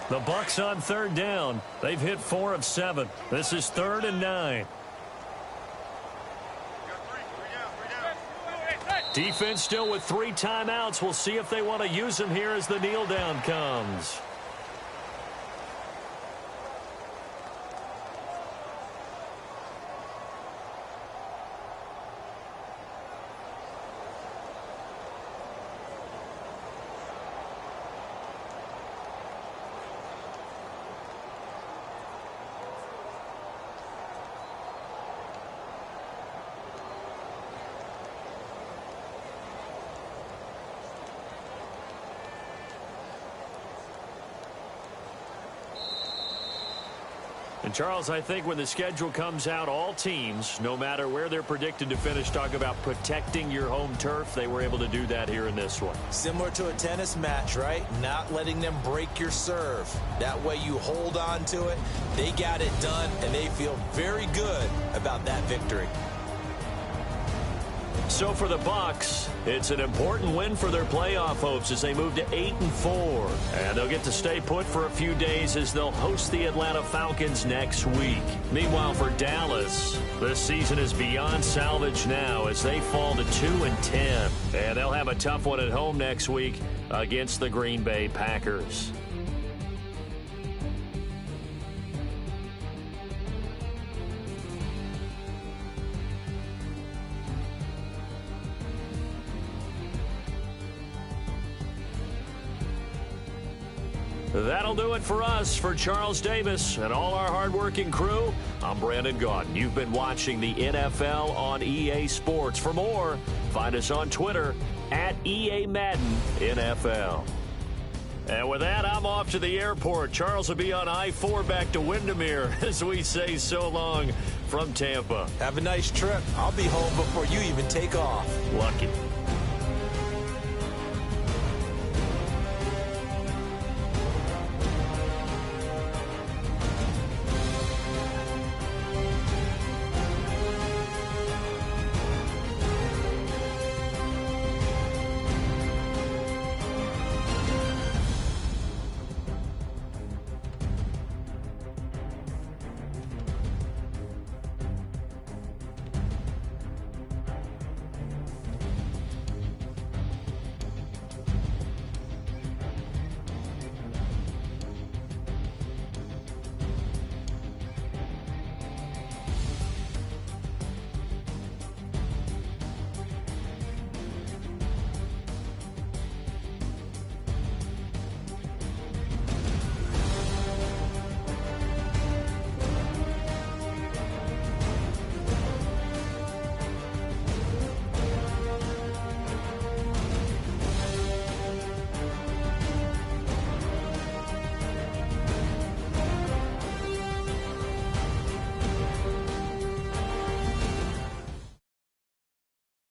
The Bucs on 3rd down. They've hit 4 of 7. This is 3rd and 9. Defense still with 3 timeouts. We'll see if they want to use them here as the kneel down comes. And, Charles, I think when the schedule comes out, all teams, no matter where they're predicted to finish, talk about protecting your home turf. They were able to do that here in this one. Similar to a tennis match, right? Not letting them break your serve. That way you hold on to it. They got it done, and they feel very good about that victory. So for the Bucs, it's an important win for their playoff hopes as they move to 8-4. And they'll get to stay put for a few days as they'll host the Atlanta Falcons next week. Meanwhile, for Dallas, this season is beyond salvage now as they fall to 2-10. And they'll have a tough one at home next week against the Green Bay Packers. That'll do it for us. For Charles Davis and all our hardworking crew, I'm Brandon Gaudin. You've been watching the NFL on EA Sports. For more, find us on Twitter at EA Madden NFL. And with that, I'm off to the airport. Charles will be on I-4 back to Windermere as we say so long from Tampa. Have a nice trip. I'll be home before you even take off. Lucky.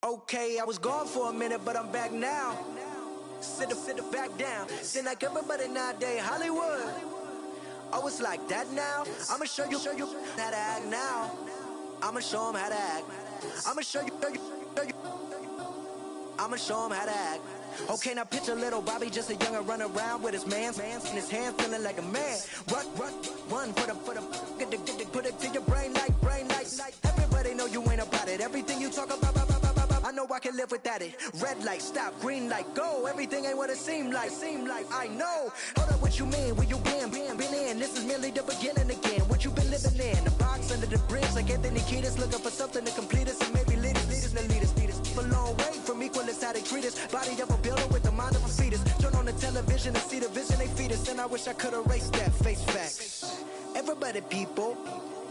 Okay, I was gone for a minute, but I'm back now. Sit back down. Seem like everybody nowadays, Hollywood. Oh, it's like that now? I'ma show you how to act now. I'ma show them how to act. I'ma show you. I'ma show them how to act. Okay, now picture little Bobby, just a young'un run around with his man's in his hand, feeling like a man. Run, put it to your brain like. Everybody know you ain't about it. Everything you talk about, I know I can live without it. Red light, stop, green light, go. Everything ain't what it seem like. I know. Hold up, what you mean? Where you been in? This is merely the beginning again. What you been living in? The box under the bridge, like Anthony Kiedis, looking for something to complete us and maybe lead us. A long way from equal is how they treat us. Body of a builder with the mind of a fetus. Turn on the television and see the vision they feed us, and I wish I could erase that. Face facts. Everybody people,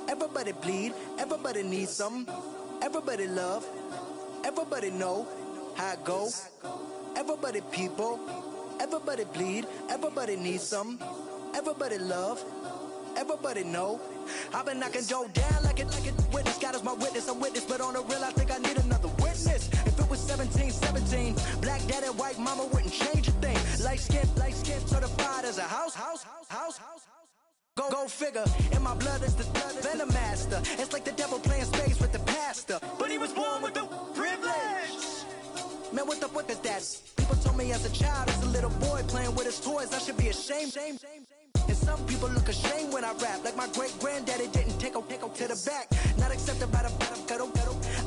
everybody bleed, everybody needs something, everybody love. Everybody know how it go. Everybody people, everybody bleed, everybody needs some. Everybody love, everybody know. I've been knocking Joe down like it witness. God is my witness, I'm witness, but on the real I think I need another witness. If it was 17, black daddy, white mama wouldn't change a thing. Light skin, certified as a house. Go figure, in my blood is the venom master. It's like the devil playing spades with the pastor. But he was born with the privilege. Man, what the fuck is that? People told me as a child, as a little boy playing with his toys, I should be ashamed. And some people look ashamed when I rap, like my great-granddaddy didn't take a to the back. Not accepted by the ghetto.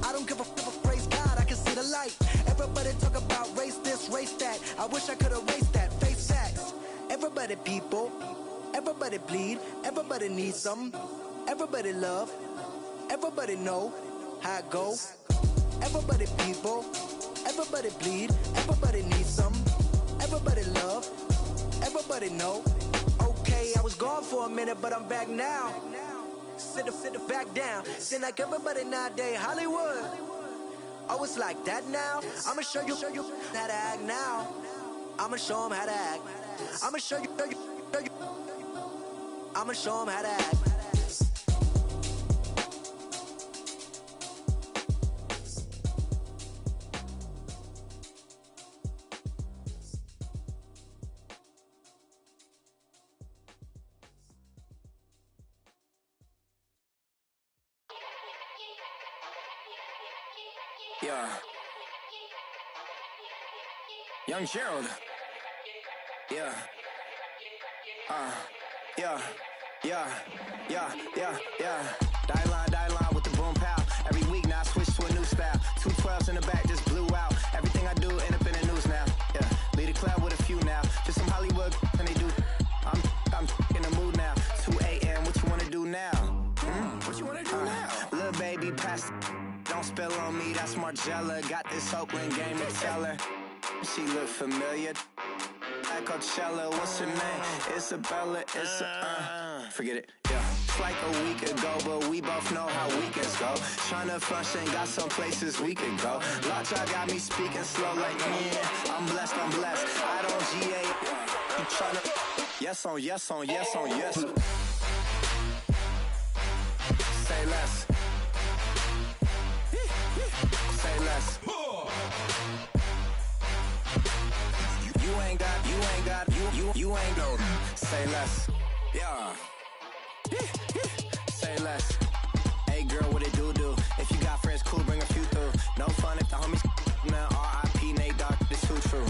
I don't give a praise God, I can see the light. Everybody talk about race this, race that. I wish I could erase that, face facts. Everybody people, everybody bleed, everybody needs some. Everybody love, everybody know how it go. Everybody people, everybody bleed, everybody needs some. Everybody love, everybody know. Okay, I was gone for a minute, but I'm back now. Sit the back down. Seem like everybody nowadays Hollywood. Oh, it's like that now. I'ma show you how to act now. I'ma show them how to act. I'ma show you. I'ma show them how to act. Yeah. Young Gerald. Yeah. Die line with the boom pow. Every week now I switch to a new style. 212s in the back just blew out. Everything I do end up in the news now. Yeah. Lead a club with a few now. Just some Hollywood and they do. I'm in the mood now. 2 a.m. What you wanna do now? What you wanna do now? Little baby pass. Don't spill on me, that's Margella. Got this Oakland game to tell her. She look familiar. Like Coachella, what's her name? Isabella, forget it, yeah. It's like a week ago, but we both know how weekends go. Tryna function, got some places we could go. Lot y'all got me speaking slow like, yeah, I'm blessed. I don't GA. You tryna, yes on yes. Say less. Say less. You ain't no. Say less. Yeah. Say less. Hey girl, what it do? If you got friends, cool, bring a few through. No fun if the homies now R.I.P. Nate Dogg, this too true.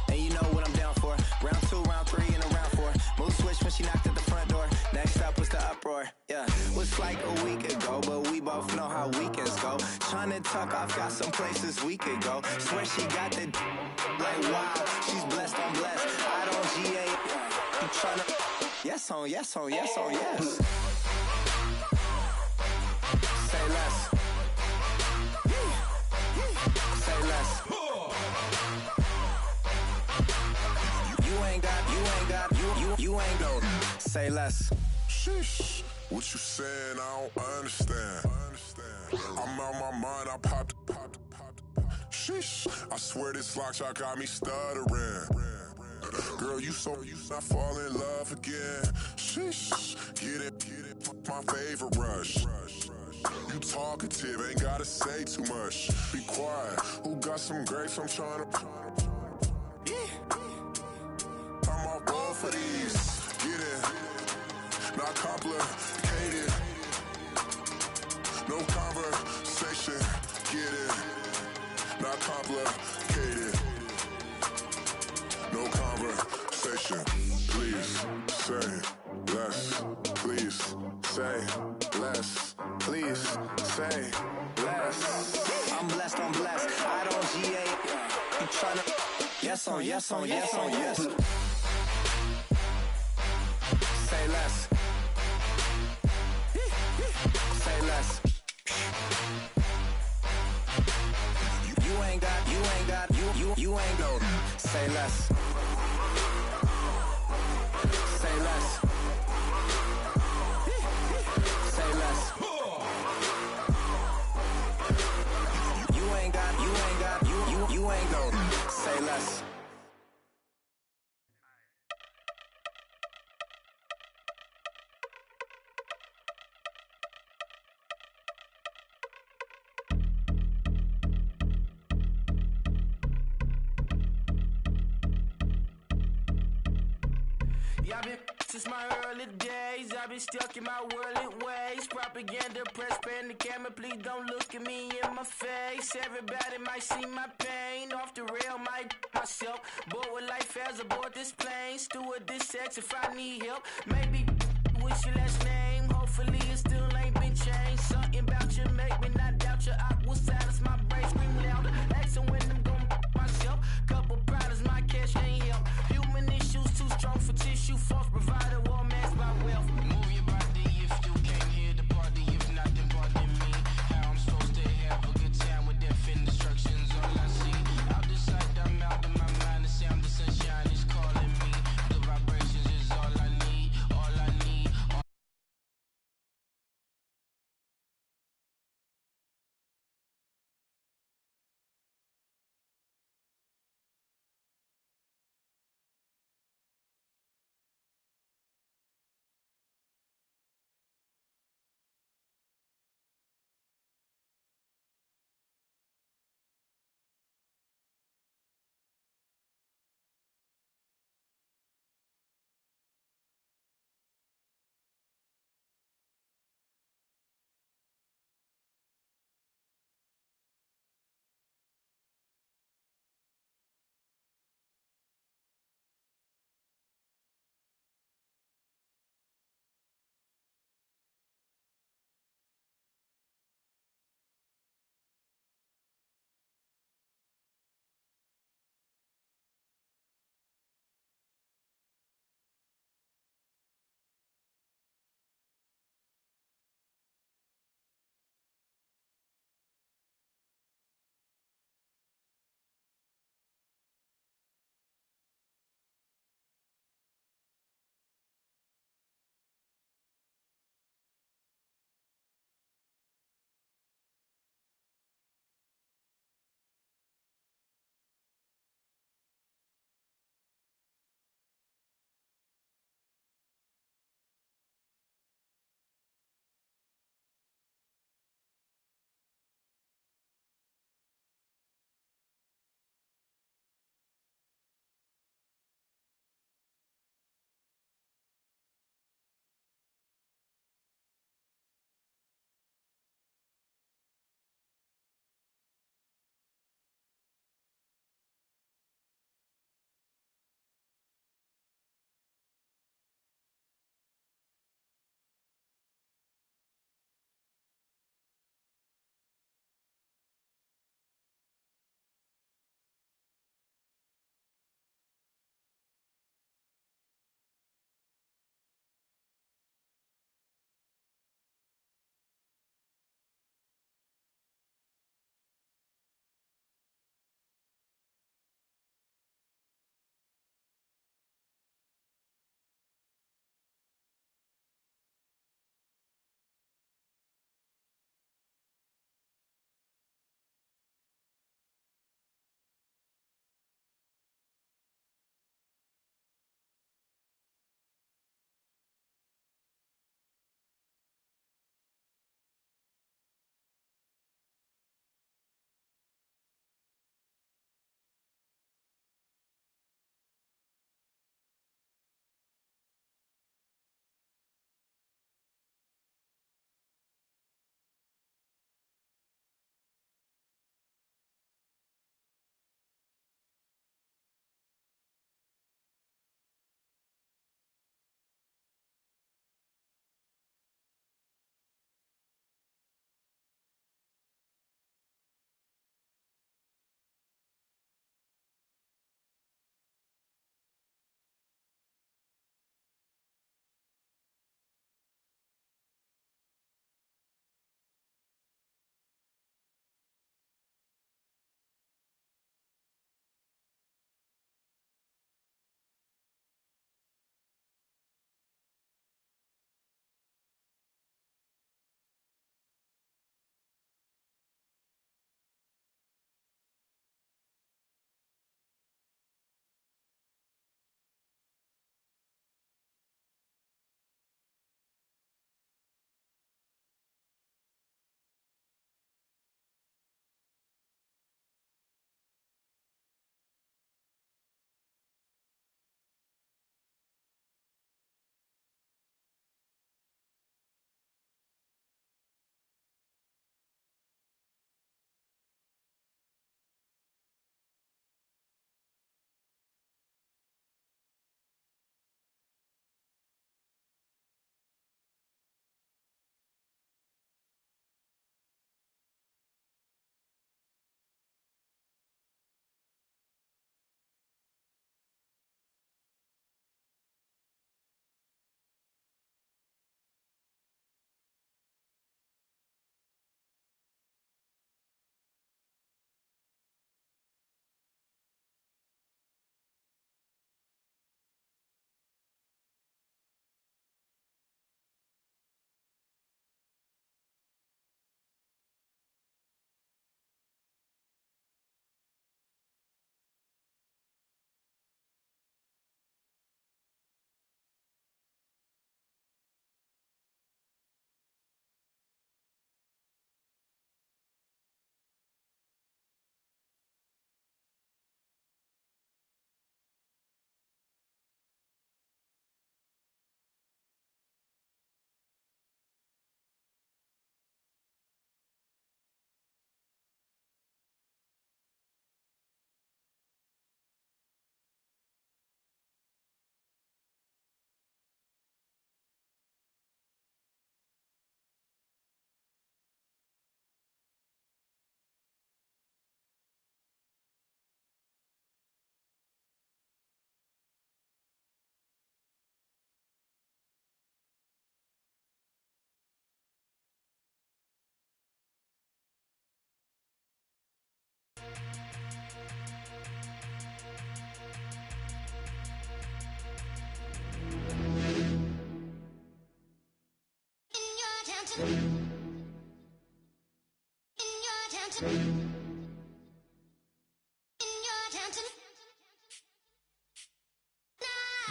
And you know what I'm down for. Round 2, round 3, and a round 4. Mood switch when she knocked at the front door. Next up was the uproar. Yeah, was like a week ago, but we both know how weekends go. Tryna tuck off, got some places we could go. Swear she got the like wow, she's blessed, I'm blessed. I don't GA. You tryna yes on yes. Say less. Say less. You ain't no. Say less. Sheesh. What you saying? I don't understand. I'm out my mind. I popped. Sheesh. I swear this lock shot got me stuttering. Girl, you not fall in love again. Sheesh. Get it. My favorite rush. You talkative, ain't gotta say too much. Be quiet. Who got some grapes? I'm trying to. I'm off board for these. Get in. Not complicated. No conversation. Get in. Not complicated. No conversation. Please say less. Please say less. Please say less. I'm blessed. I don't GA. You tryna yes on yes. Say less. Say less. You ain't no. Say less. Say less. Say less. You ain't Yeah, I've been since my early days. I've been stuck in my worldly ways. Propaganda, press, pan the camera. Please don't look at me in my face. Everybody might see my pain. Off the rail, might myself. Bored with life as aboard this plane. Steward this sex if I need help. Maybe what's your last name? Hopefully it still ain't been changed. Something about you make me not doubt you. I will silence my brain, scream louder. Asking when I'm going myself. Couple problems, my cash ain't help. Human issues too strong for tissue. False provider, war mask by wealth. Move your body if you came here to party. If not, then pardon me. How I'm supposed to have a good time with death and destruction's all I see. Out the sight, I'm out of my mind. The sound, the sunshine is calling me. The vibrations is all I need. All I need.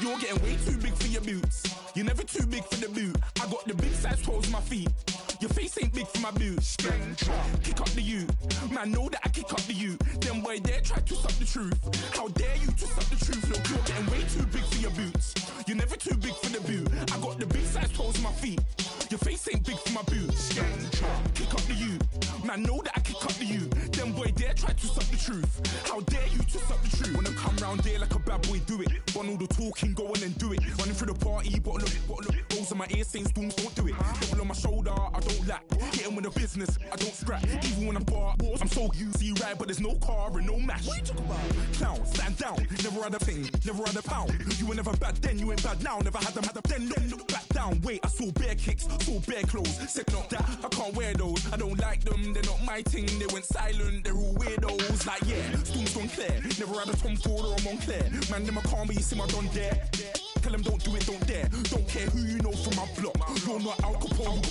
You're getting way too big for your boots. You're never too big for the boot. I got the big size toes on my feet. Your face ain't big for my boots. Kick up the you. Man, know that I kick up the you. Them boy there try to suck the truth. How dare you to suck the truth? Look, you're getting way too big for your boots. You're never too big for the boot. I got the big size toes on my feet. Your face ain't big for my boots. Kick up the you. Man, know that I kick up the you. Them boy there try to suck the truth. How dare you to suck the truth? Wanna come round there like a bad boy, do it. Want all the talking, go on and do it. Running through the party, bottle up. Rolls on my ear saying storms, don't do it. Double on my shoulder, I don't lack. Hitting with the business, I don't scrap. Even when I'm far, I'm so easy right, but there's no car and no match. What you talking about? Clown, stand down. Never had a thing, never had a pound. You were never bad then, you ain't bad now. Never had them, then look back down. Wait, I saw bare kicks, saw bare clothes. Said not that, I can't wear those. I don't like them, they're not my thing. They went silent, they're all weirdos. Like yeah, storms gone clear. Never had a Tom Ford or a Montclair. Man, them I can't be, you see my done there. Tell them don't do it, don't dare. Don't care who you know from my block. You're not Al Capone,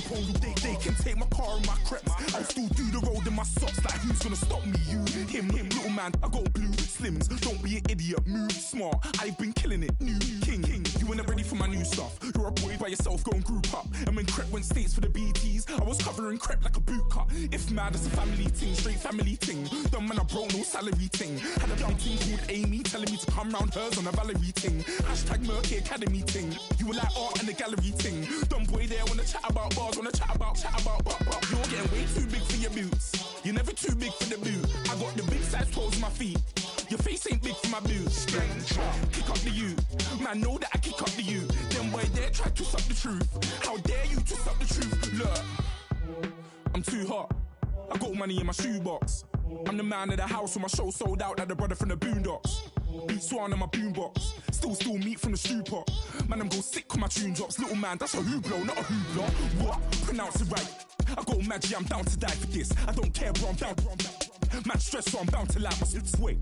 they can take my car and my crepes. I'll still do the road in my socks. Like who's gonna stop me? You, him, little man. I got blue slims. Don't be an idiot, move smart. I've been killing it, new king. You were never ready for my new stuff. You're a boy by yourself, go and group up. And when Crep went states for the BTs, I was covering Crep like a boot cut. If mad, it's a family thing, straight family thing. Dumb man, I broke no salary thing. Had a young thing called Amy telling me to come round hers on a Valerie thing. Hashtag Murky Academy thing. You were like art and the gallery thing. Dumb boy there wanna chat about bars, wanna chat about. You're getting way too big for your boots. You're never too big for the boot. I got the big size toes on my feet. Your face ain't big for my boots. Kick up the you. Man, know that I kick up the you. Them boy there try to suck the truth. How dare you to suck the truth? Look, I'm too hot. I got money in my shoebox. I'm the man of the house when my show sold out like the brother from the Boondocks. Beat Swan on my boombox. Still meat from the stew pot. Man, I'm go sick when my tune drops. Little man, that's a hooplo, not a hoopla. What? Pronounce it right. I got magic, I'm down to die for this. I don't care, bro, I'm down. Man, stress, so I'm bound to lie. Wait,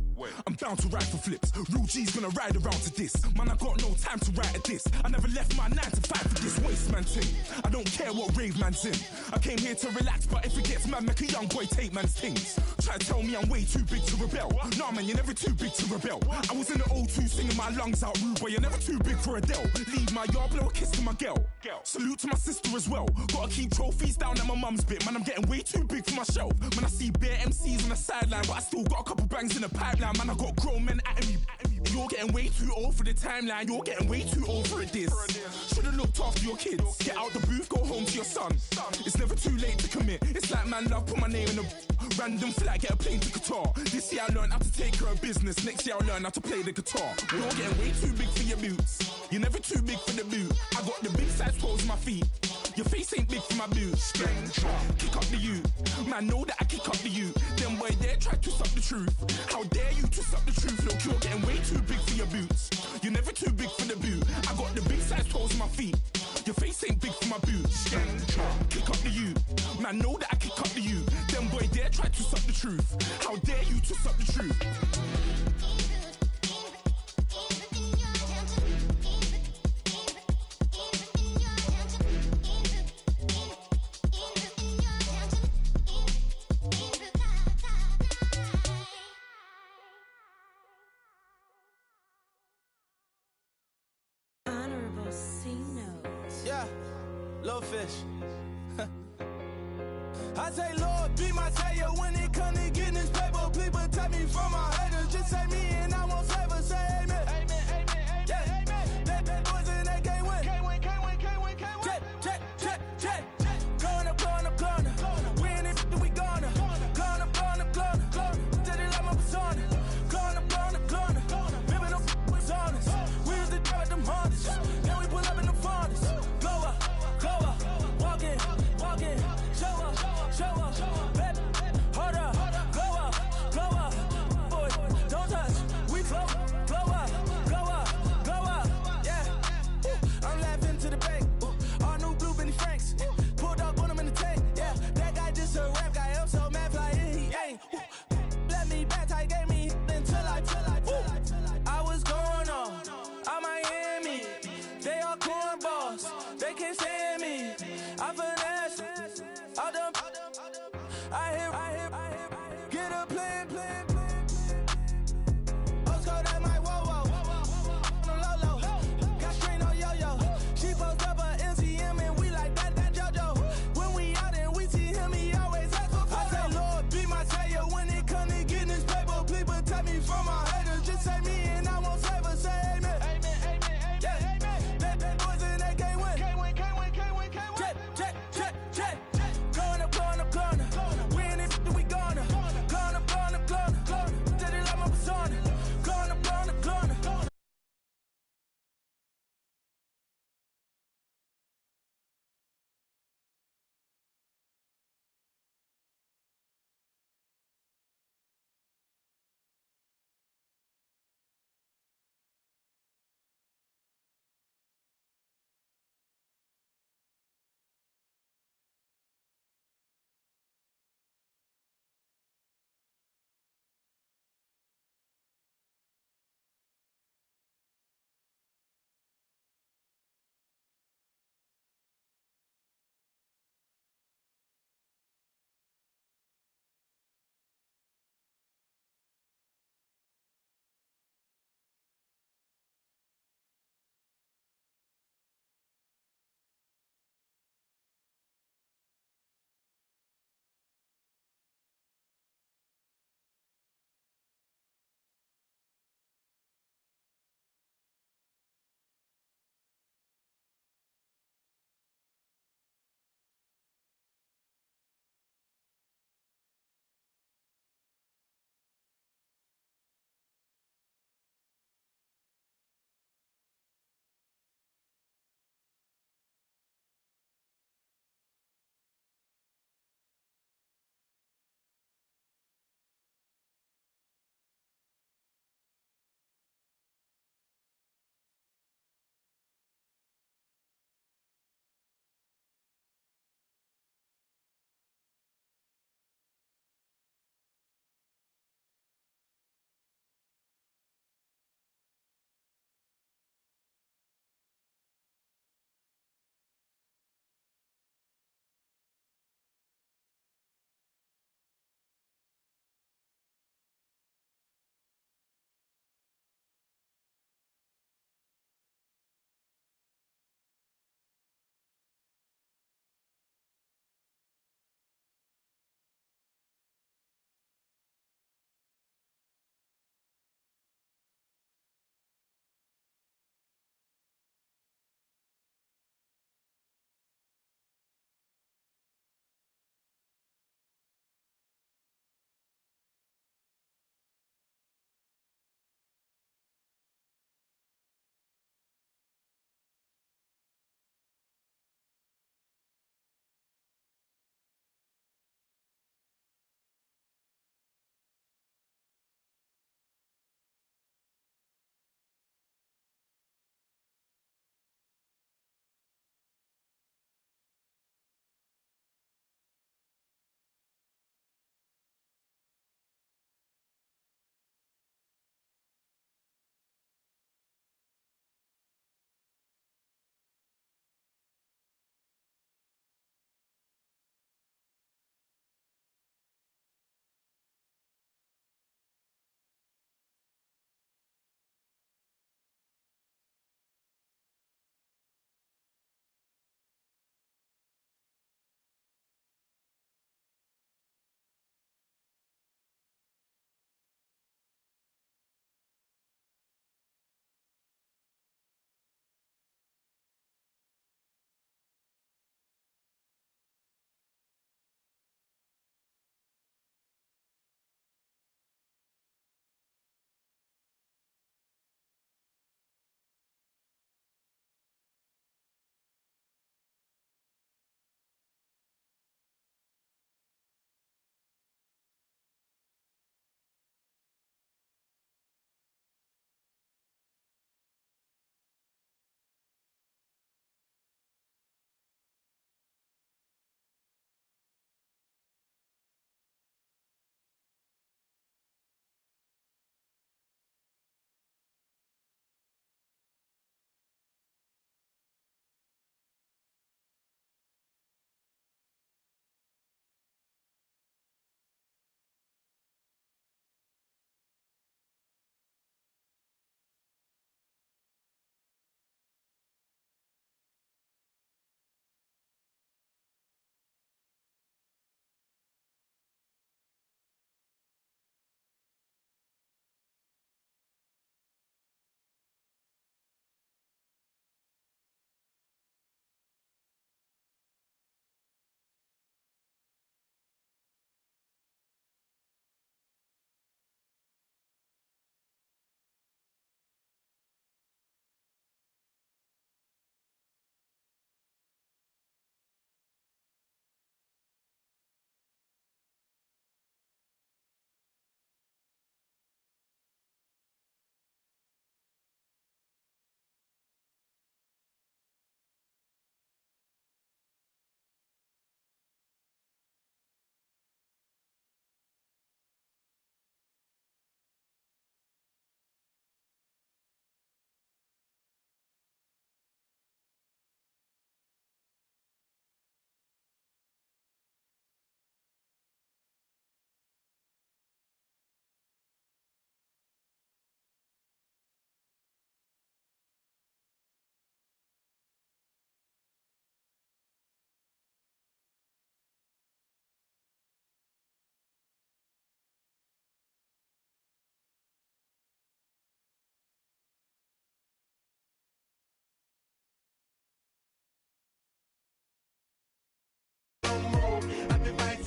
I'm bound to ride for flips. Real G's gonna ride around to this. Man, I got no time to write at this. I never left my 9 to 5 for this waste man thing. I don't care what rave man's in. I came here to relax, but if it gets mad, make a young boy take man's things. Try to tell me I'm way too big to rebel. Nah, man, you're never too big to rebel. I was in the O2 singing my lungs out rude, but you're never too big for Adele. Leave my yard, blow a kiss to my girl. Salute to my sister as well. Gotta keep trophies down at my mum's bit. Man, I'm getting way too big for my shelf. Man, I see bare MCs on the sideline, but I still got a couple bangs in the pipeline. Man, I got grown men at me. You're getting way too old for the timeline. You're getting way too old for a diss. Should've looked after your kids. Get out the booth, go home to your son. It's never too late to commit. It's like man love, put my name in a random flight, get a plane to Qatar. This year I learned how to take care of business. Next year I'll learn how to play the guitar. You're getting way too big for your boots. You're never too big for the boot. I got the big size toes on my feet. Your face ain't big for my boots. Kick up the you. Man, know that I kick up the you. Them boy there try to suck the truth. How dare you to suck the truth? Look, you're getting way too big for your boots. You're never too big for the boot. I got the big size toes on my feet. Your face ain't big for my boots. Kick up the you. Man, know that I kick up the you. Them boy there try to suck the truth. How dare you to suck the truth? Yeah, little fish. I say, Lord, be my savior when it come to getting this paper. Please protect me from my haters. Just say me and I want flavor. Say amen. Amen, amen, amen, yeah. Amen. That boys and they can't win. Can't win, can't win, can't win, can't win. Check. Going up. We in it, we gonna. Going up. Tell it like my persona. Going up. Ripping up was honest. We was the drive them hardest. Then we pull up in the farthest. Go up. Walk in. Show up. Baby, hold up. Go up. Boy, don't touch. We flow up. me. I finesse. All them. I hit. Get a plan. Postcode at my whoa. No low. Got strain on yo-yo. She post up a MCM and we like that JoJo. When we out and we see him, he always ask for photo. I say, Lord, be my savior when it come to getting this paper. Please protect me from my haters. Just say me and I won't save her. Say amen. Amen. Yeah. Amen. That boys and they can't win. Can't win.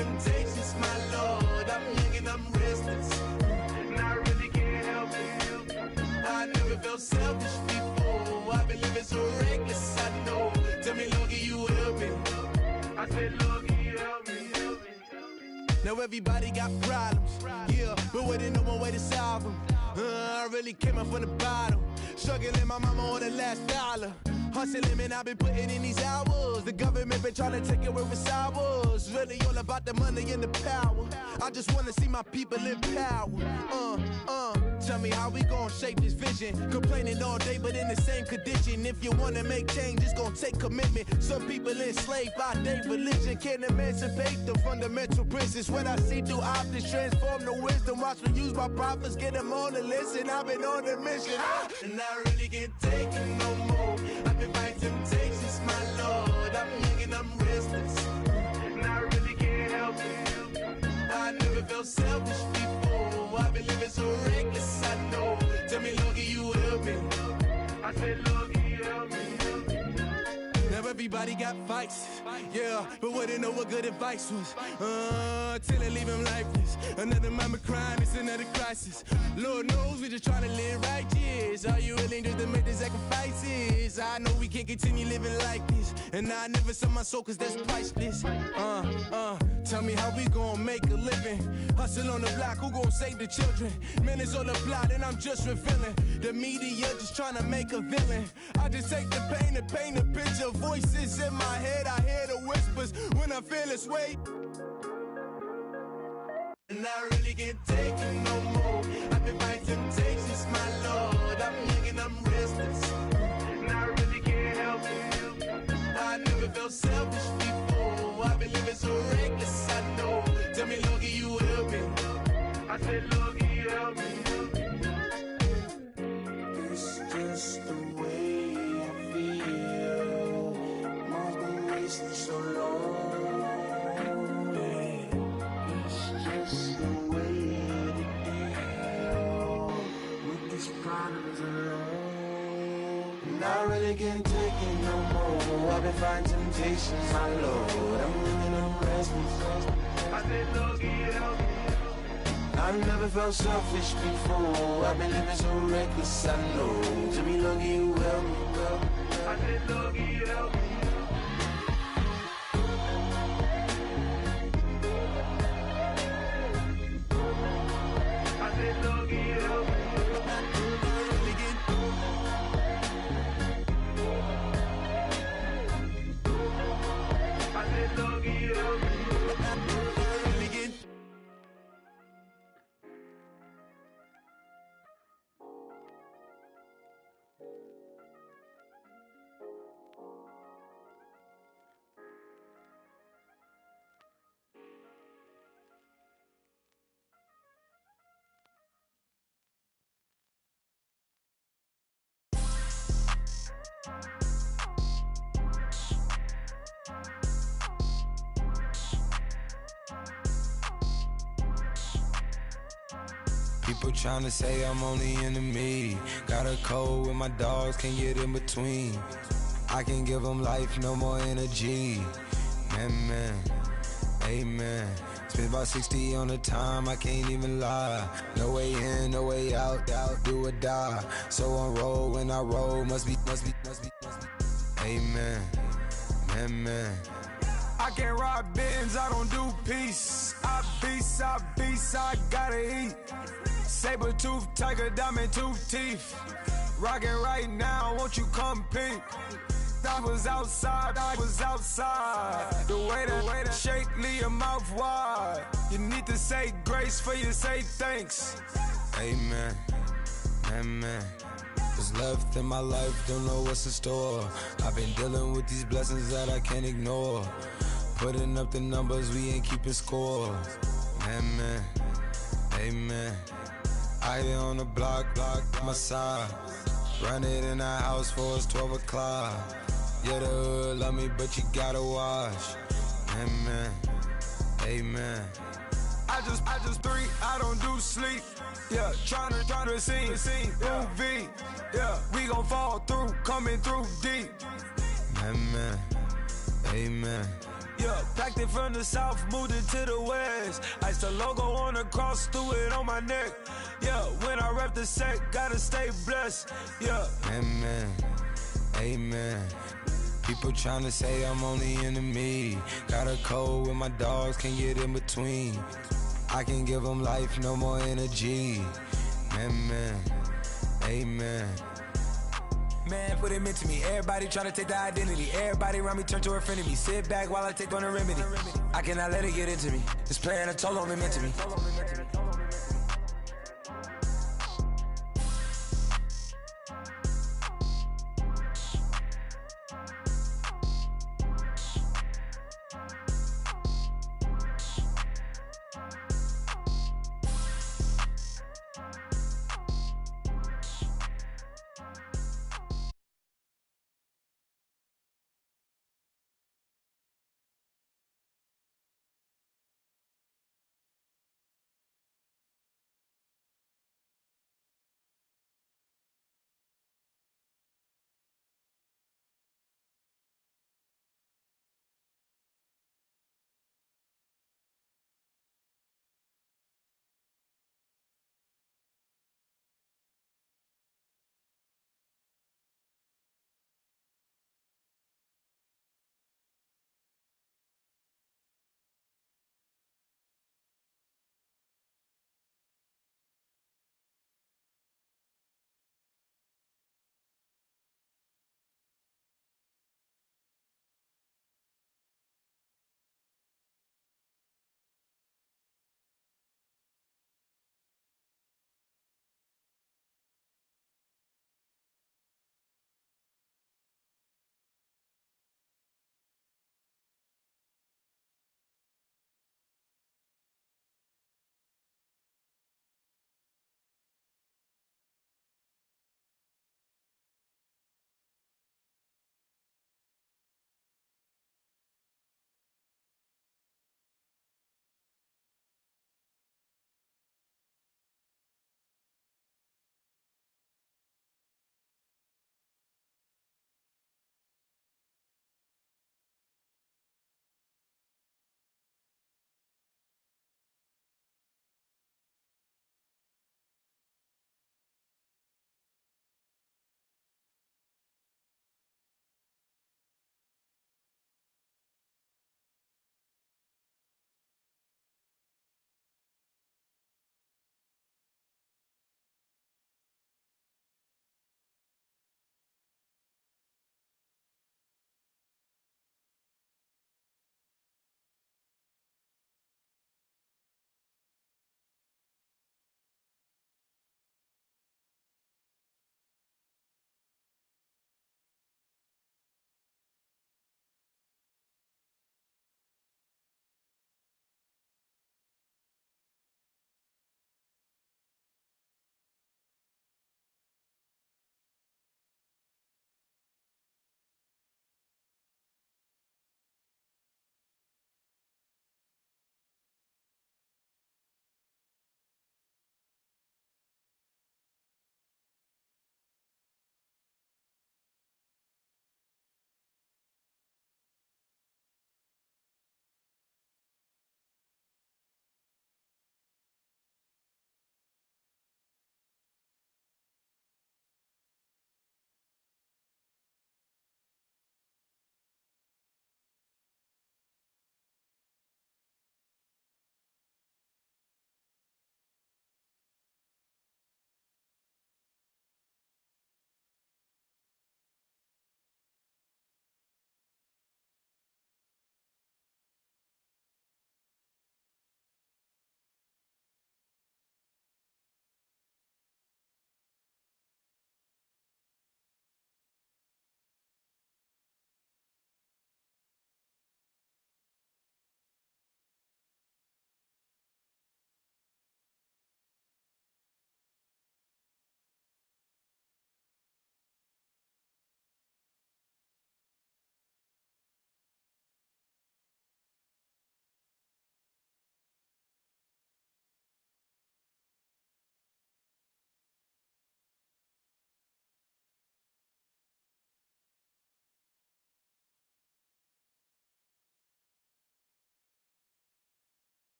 temptations, my Lord. I'm young and I'm restless, and I really can't help it. I never felt selfish before. I've been living so reckless, I know. Tell me, Lord, can you help me? I said, Lord, can you help me? Now everybody got problems, yeah, but waiting no more way to solve them. I really came up from the bottom, struggling my mama on the last dollar. Hustling, man, I've been putting in these hours. The government been trying to take away with ours. Really all about the money and the power. I just wanna see my people in power. Tell me how we gon' shape this vision. Complaining all day, but in the same condition. If you wanna make change, it's gon' take commitment. Some people enslaved by their religion can't emancipate the fundamental principles. What I see through optics transform the wisdom. Watch me use my prophets, get them on the list, and I've been on a mission. And I really can't take it no more. I've been fighting temptations, my Lord. I'm young and I'm restless, and I really can't help it. I never felt selfish before. I've been living so reckless, I know. Tell me, Lord, can you help me? I said, Lord, can you help me? Now everybody got fights, yeah, but wouldn't know what good advice was. Till they leave him lifeless. Another mama crying, it's another crisis. Lord knows we just trying to live righteous. Are you willing just to make the sacrifices? I know we can't continue living like this, and I never sell my soul cause that's priceless. Tell me how we gon' make a living. Hustle on the block, who gon' save the children? Man, it's all a plot and I'm just revealing. The media just trying to make a villain. I just take the pain and paint a picture. Voices in my head, I hear the whispers when I feel this way. And I really can't take it no more. I've been fighting temptations, my Lord. I'm young and I'm restless, and I really can't help it. I never felt selfish before. I've been living so reckless, I know. Tell me, Lord, can you help me? I said, Lord, can you help me? It's just the way I feel. Mom's been wasting so long. And I really can't take it no more. I've been fighting temptations, my Lord. I'm living on restless. I said, Lord, can you help me? I've never felt selfish before. I've been living so reckless, I know. To me, Lord, can you help me? I said, Lord, can you help me? I said, Lord, can you help me? People tryna say I'm only enemy. Got a code with my dogs, can't get in between. I can give them life, no more energy. Man, amen. Spent about 60 on the time, I can't even lie. No way in, no way out, do or die. So on roll, when I roll, must be. Amen, man. I can't rob Benz, I don't do peace. I beast, I gotta eat. Saber tooth, tiger, diamond tooth teeth. Rockin' right now, won't you come peep? I was outside. The way that shake, leave your mouth wide. You need to say grace for you say thanks. Amen, amen. What's left in my life, don't know what's in store. I've been dealing with these blessings that I can't ignore. Putting up the numbers, we ain't keeping score. Amen. I here on the block, my side. Run it in the house for us 12 o'clock. Yeah, the hood love me, but you gotta watch. Amen. I just three, I don't do sleep. Yeah, tryna see UV. Yeah, we gon' fall through, coming through deep. Amen. Yeah, packed it from the south, moved it to the west. Iced the logo on the cross, threw it on my neck. Yeah, when I rep the set, gotta stay blessed. Yeah. Amen. Amen. People tryna say I'm only enemy. Got a code with my dogs, can't get in between. I can give them life, no more energy. Amen. Amen. Man, what it meant to me. Everybody tryna take the identity. Everybody around me turn to a friend of me. Sit back while I take on a remedy. I cannot let it get into me. It's playing a toll on me mentally.